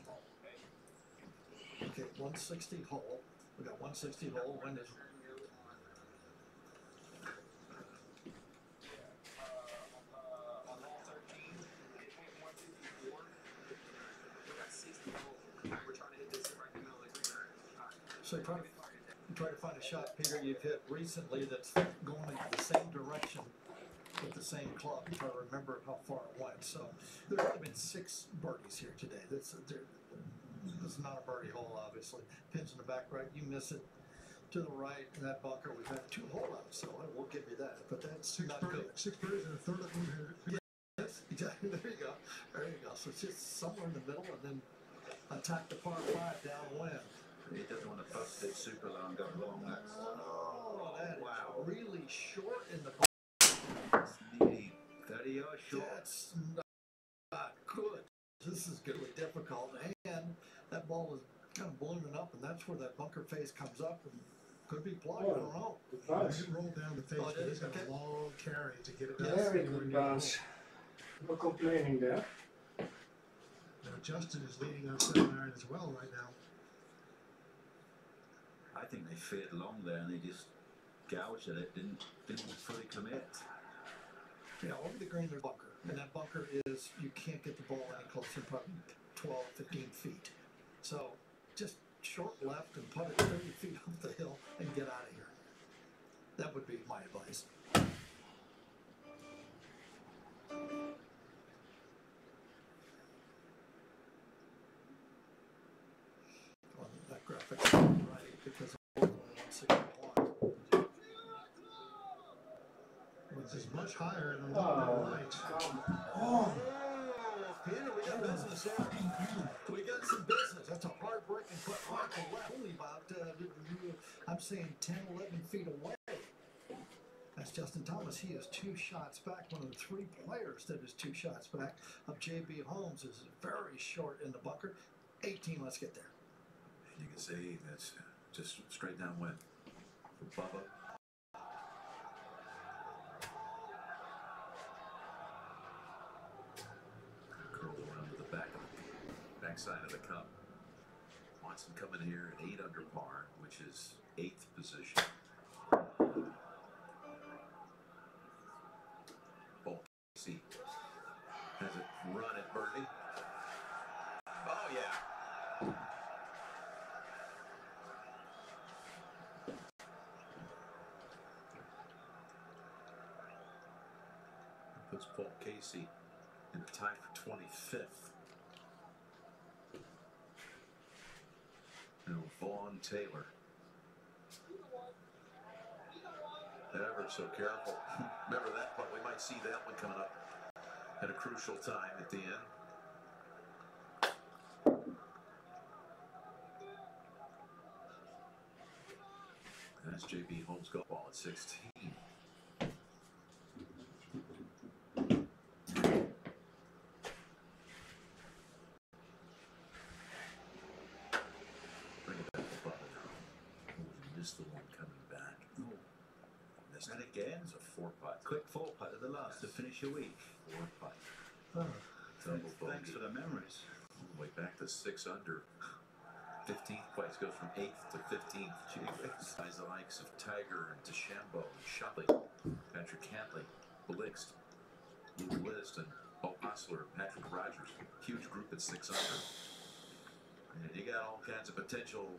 Okay, 160 hole. We got 160 hole. Wind is so try to find a shot, Peter, you've hit recently that's going in the same direction with the same club. Try to remember how far it went. So there's only been 6 birdies here today. This is not a birdie hole, obviously. Pins in the back right. You miss it to the right in that bunker. We've had 2 hole-outs, so I will give you that. But that's not good. 6 birdies and a third of them. Yes, exactly. There you go. There you go. So it's just somewhere in the middle, and then attack the par 5 downwind. He doesn't want to bust it super low and go long. Oh, that is really short in the That's nearly 30 yards short. That's not good. This is going to be difficult. And that ball is kind of ballooning up, and that's where that bunker face comes up and could be plugged. I don't know. It rolled down the face, but he's got a long carry to get it down. Very good, Baas. No complaining there. Now Justin is leading on 7 iron as well right now. I think they feared long there and they just gouged at it, didn't fully commit. Yeah, over the green there's a bunker, and that bunker is, you can't get the ball any closer than probably 12, 15 feet. So just short left and putt it 30 feet up the hill and get out of here. That would be my advice. On that graphic, right, because I'm only 161. Which is much higher and a little bit light. Oh, Peter, we got business here. We got some business. That's a hard-breaking putt right to left. Only about, I'm saying 10, 11 feet away. That's Justin Thomas. He is 2 shots back. One of the 3 players that is 2 shots back of J.B. Holmes is very short in the bunker. 18, let's get there. You can see that's just straight downwind for Bubba. Curls around to the backside of the cup. Watson coming here at 8 under par, which is 8th position. Casey has a run at birdie. Oh yeah. Puts Paul Casey in the tie for 25th. And Vaughn Taylor. Ever so careful. Remember that part. We might see that one coming up at a crucial time at the end. That's J.B. Holmes' golf ball at 16. Bring it back to Bubba now. Oh, we missed the one coming back. Oh, missed And it again, It's a 4-putt. quick 4-putt at the last to finish your week. 4-putt. Oh, Double Thanks bogey. for the memories. All the way back to 6 under. 15th place goes from 8th to 15th. Gee whiz. Guys the likes of Tiger and DeChambeau and Shotley, Patrick Cantley, Blixt, Luke List, and Bo Hostler, Patrick Rogers. Huge group at 6 under. And you got all kinds of potential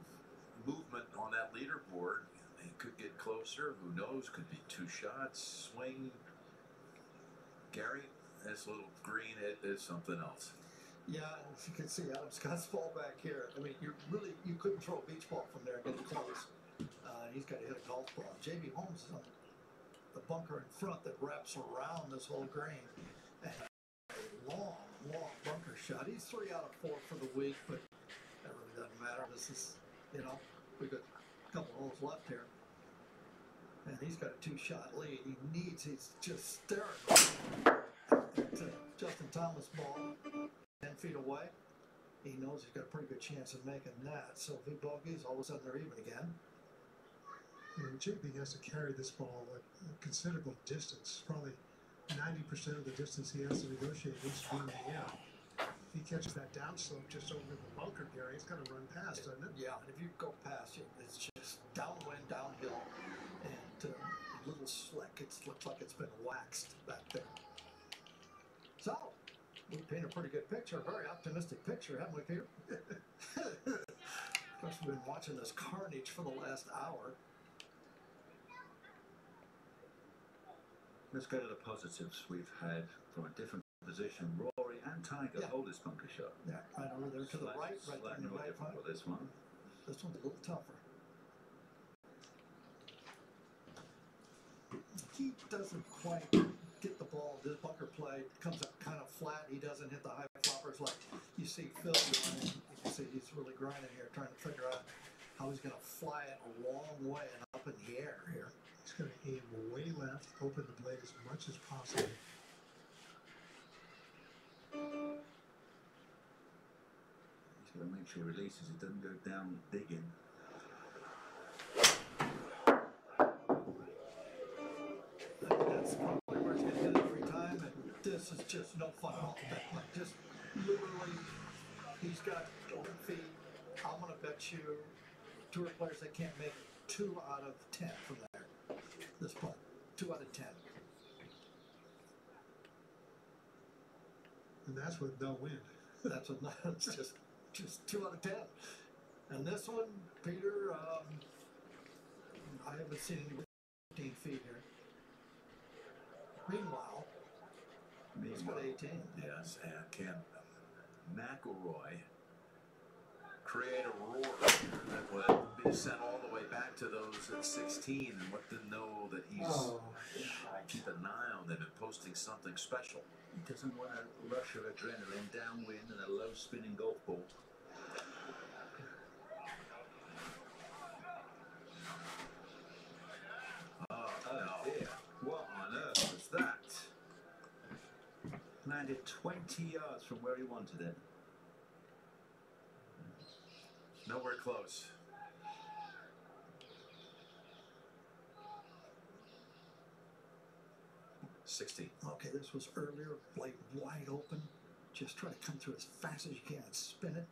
movement on that leaderboard. They could get closer. Who knows? Could be 2 shots, swing. Gary, this little green hit is something else. Yeah, if you can see Adam Scott's ball back here. I mean, you couldn't throw a beach ball from there and get it close. He's got to hit a golf ball. J.B. Holmes is on the bunker in front that wraps around this whole green. And a long bunker shot. He's 3 out of 4 for the week, but that really doesn't matter. This is, we got a couple holes left here. And he's got a 2-shot lead. He's just staring at Justin Thomas' ball 10 feet away. He knows he's got a pretty good chance of making that. So if he bogeys, all of a sudden they're even again. and JB has to carry this ball a considerable distance, probably 90% of the distance he has to negotiate needs to be in the air. If he catches that downslope just over the bunker, Gary, it's got to run past, doesn't it? Yeah, and if you go past it, it's just downwind, downhill, and a little slick. It looks like it's been waxed back there. So, we paint a pretty good picture, a very optimistic picture, haven't we, Peter? Of course, we've been watching this carnage for the last hour. Let's go to the positives we've had from a different position. Rory and Tiger hold this bunker shot. Yeah, right over there to the right there in Slightly the more right different front. with this one. This one's a little tougher. He doesn't quite get the ball. This bunker play comes up kind of flat. He doesn't hit the high floppers like you see Phil doing. You can see he's really grinding here, trying to figure out how he's going to fly it a long way and up in the air here. He's going to aim way left, open the blade as much as possible. He's got to make sure he releases it, doesn't go down digging. That's probably where he's going to hit it every time, and this is just no fun at all. Like just literally, he's got open feet. I'm going to bet you tour players that can't make 2 out of 10 from there. This putt, 2 out of 10. And that's with no wind. That's what. It's just 2 out of 10. And this one, Peter, I haven't seen any 15 feet here. Meanwhile, he's got 18. Yes, and can McIlroy create a roar that would be sent all the way back to those at 16 and let them know that he's keep an eye on them and posting something special. He doesn't want a rush of adrenaline downwind and a low spinning golf ball. Oh, Oh no. dear, what on earth was that? Landed 20 yards from where he wanted it. Nowhere close. $16. Okay, this was earlier, blade wide open. Just try to come through as fast as you can and spin it.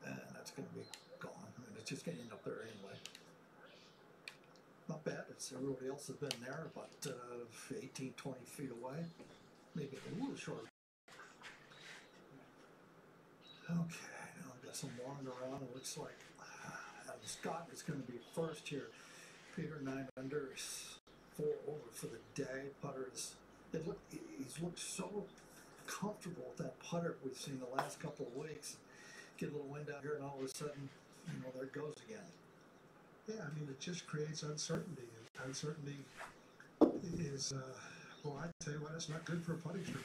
And that's going to be gone. I mean, it's just going to end up there anyway. Not bad. It's everybody else has been there, about 18, 20 feet away. Maybe a little short. Okay, now I've got some wander around. It looks like Scott is going to be first here. Peter 9 under is over for the day. He's looked so comfortable with that putter we've seen the last couple of weeks. Get a little wind out here, and all of a sudden, there it goes again. Yeah, I mean, it just creates uncertainty, and uncertainty is, well, I tell you what, it's not good for a putting stroke.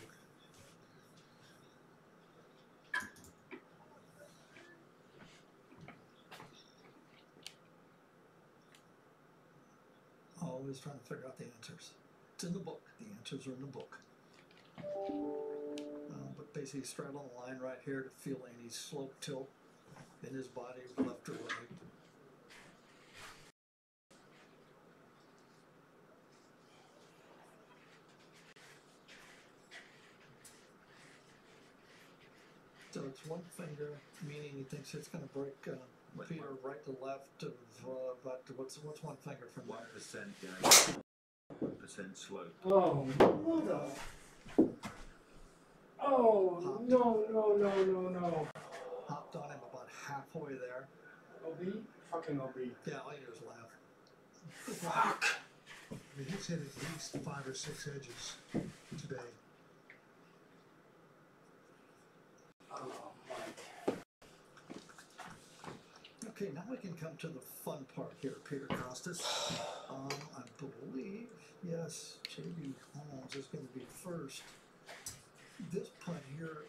Always trying to figure out the answers. It's in the book. The answers are in the book. But basically, straight on the line right here to feel any slope tilt in his body, left or right. So it's one finger, meaning he thinks it's going to break Peter right to left of about what's one finger from there? 1% gain, 1% slope. Oh, mother. Oh, no. Hopped on him about halfway there. OB? Fucking OB. Yeah, all you do is laugh. Fuck. I mean, he's hit at least 5 or 6 edges today. Oh, Mike. Okay, now we can come to the fun part here, Peter Costas. I believe, yes, J.B. Holmes is going to be first. This putt here,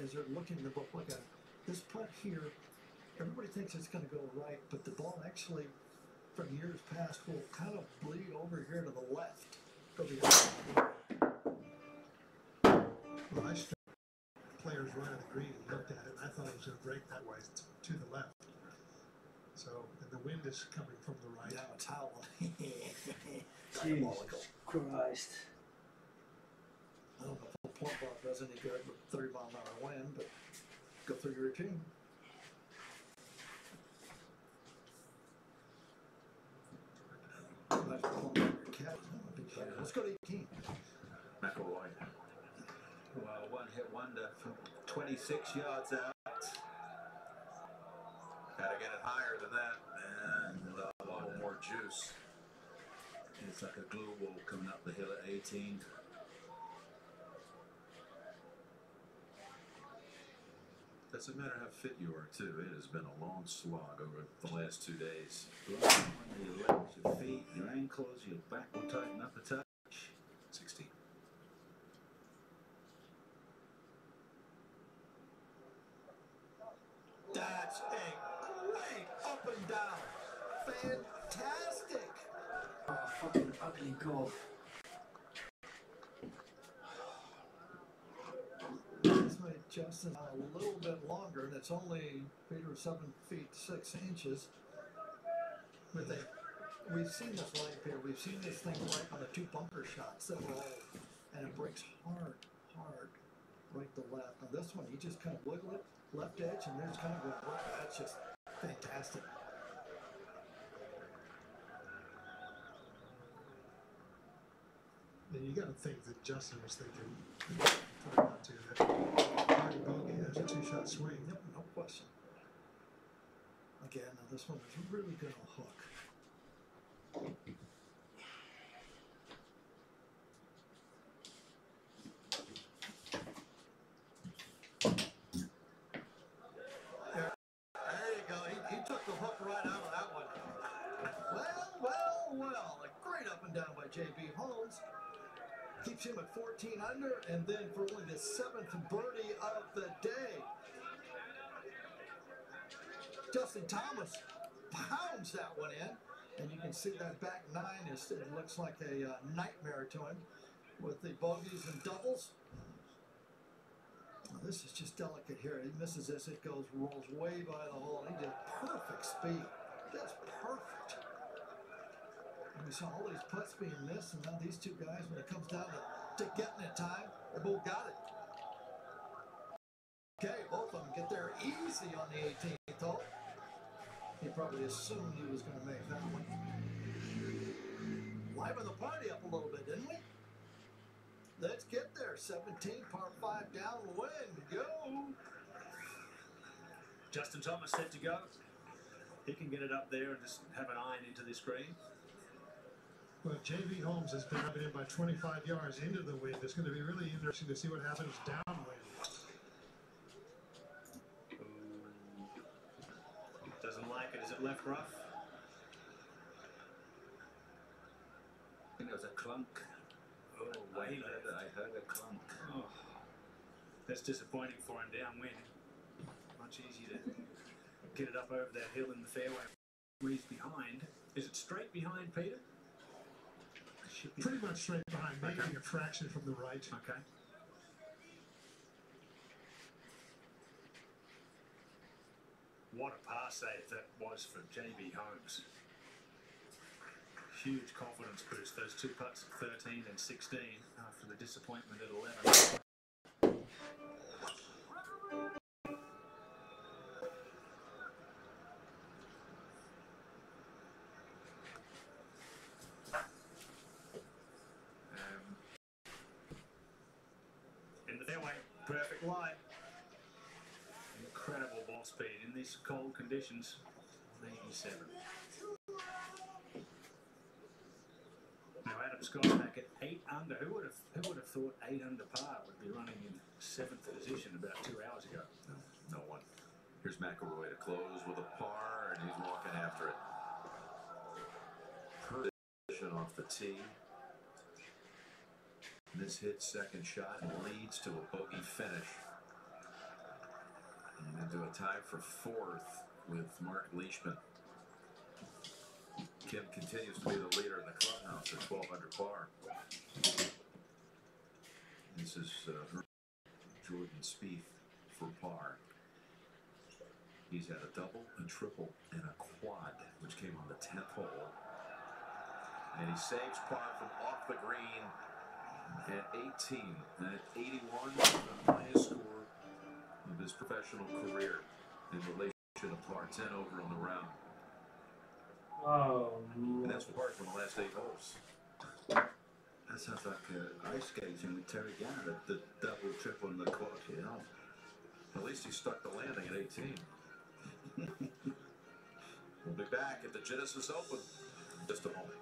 as they're looking in the book, look at it. This putt here, everybody thinks it's going to go right, but the ball actually, from years past, will kind of bleed over here to the left. Go the other way. Well, I struck players right on the green and looked at it, and I thought it was going to break that way to the left. So, and the wind is coming from the right. Now it's howling. Jesus Christ. I don't know if the point bar does any good with 30-mile-an-hour wind, but go through your routine. Let's go to 18. McElroy. Well, one hit wonder from 26 yards out. Gotta get it higher than that, and a lot more juice. It's like a glue wall coming up the hill at 18. Doesn't matter how fit you are, too. It has been a long slog over the last 2 days. Your legs, your feet, your ankles, your back will tighten up a touch. 16. That's a great up and down. Fantastic. Oh, fucking ugly golf. This made Justin a little bit longer, and it's only Peter 7 feet 6 inches. But we've seen this line here. We've seen this thing right on the 2 bunker shots that roll, and it breaks hard, right to left. Now this one, he just kind of wiggle it, left edge, and there's kind of going right. That's just fantastic. And you got to think that Justin was thinking, not to, that Hardy bogey has a 2-shot swing. Yep, no question. Again, now this one is really good on hook. There you go. He took the hook right out of that one. Well. A great up and down by J.B. Holmes. Keeps him at 14 under, and then for only the 7th birdie of the day, Justin Thomas pounds that one in, and you can see that back 9 it looks like a nightmare to him with the bogeys and doubles. Well, this is just delicate here. He misses this, it rolls way by the hole. He did perfect speed, just perfect. And we saw all these putts being missed, and now these 2 guys, when it comes down to getting it time, they both got it. Okay, both of them get there easy on the 18th hole. He probably assumed he was going to make that one. Liven the party up a little bit, didn't we? Let's get there. 17, par 5 downwind. Go. Justin Thomas set to go. He can get it up there and just have an iron into this green. Well, JB Holmes has been up in by 25 yards into the wind. It's going to be really interesting to see what happens downwind. Doesn't like it. Is it left rough? I think there was a clunk. Oh, way left. I heard a clunk. Oh, that's disappointing for him downwind. Much easier to get it up over that hill in the fairway. He's behind. Is it straight behind, Peter? Pretty much straight behind, maybe Okay. a fraction from the right. Okay. What a pass save that was for JB Holmes. Huge confidence boost. Those two putts at 13 and 16 after the disappointment at 11. In the fairway, perfect lie. Incredible ball speed in these cold conditions. 187. Now Adam Scott back at 8 under. Who would have thought 8 under par would be running in 7th position about 2 hours ago? No one. Here's McIlroy to close with a par, and he's walking after it. Position off the tee. This hit second shot and leads to a bogey finish. And into a tie for 4th with Mark Leishman. Kim continues to be the leader in the clubhouse at 12 under par. This is Jordan Spieth for par. He's had a double, a triple, and a quad, which came on the 10th hole. And he saves par from off the green at 18. And at 81, the highest score of his professional career in relation to par 10 over on the round. Oh, And that's par from the last 8 holes. That sounds like ice skating with Terry Gann, the double, triple, and the quad, you know. At least he stuck the landing at 18. We'll be back at the Genesis Open in just a moment.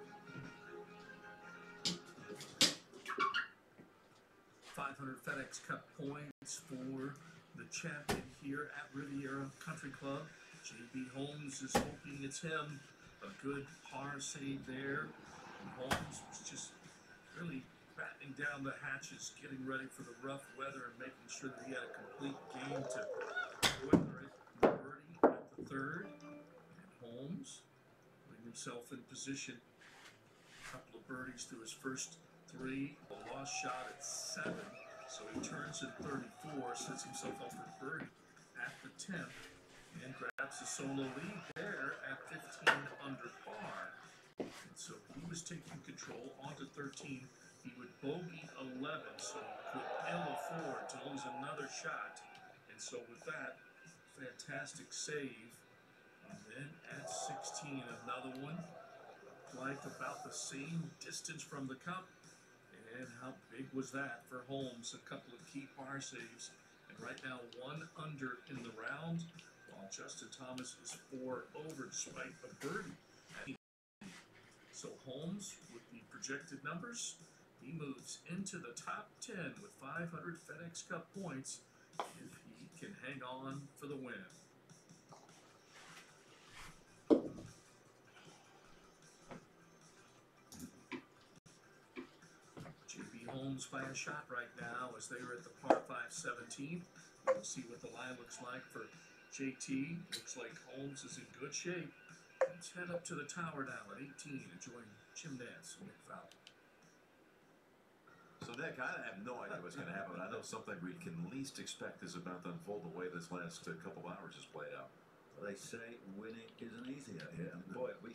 500 FedEx Cup points for the champion here at Riviera Country Club. JB Holmes is hoping it's him. A good par save there. And Holmes was just really battening down the hatches, getting ready for the rough weather and making sure that he had a complete game to weather it. Birdie at the 3rd. And Holmes putting himself in position. A couple of birdies to his first 3, a lost shot at 7, so he turns at 34, sets himself up for birdie at the 10th, and grabs the solo lead there at 15 under par. And so he was taking control onto 13. He would bogey 11, so he could ill afford to lose another shot. And so with that, fantastic save. And then at 16, another one, like about the same distance from the cup. And how big was that for Holmes? A couple of key par saves. And right now, 1 under in the round, while Justin Thomas is 4 over despite a birdie. So Holmes, with the projected numbers, he moves into the top 10 with 500 FedEx Cup points if he can hang on for the win. JB Holmes by a shot right now as they are at the par 5 17th. We'll see what the line looks like for JT. Looks like Holmes is in good shape. Let's head up to the tower now at 18 and join Jim Nance and Nick Fowler. So, Nick, I have no idea what's going to happen. I know something we can least expect is about to unfold the way this last couple of hours has played out. They say winning isn't easy out here. And boy, we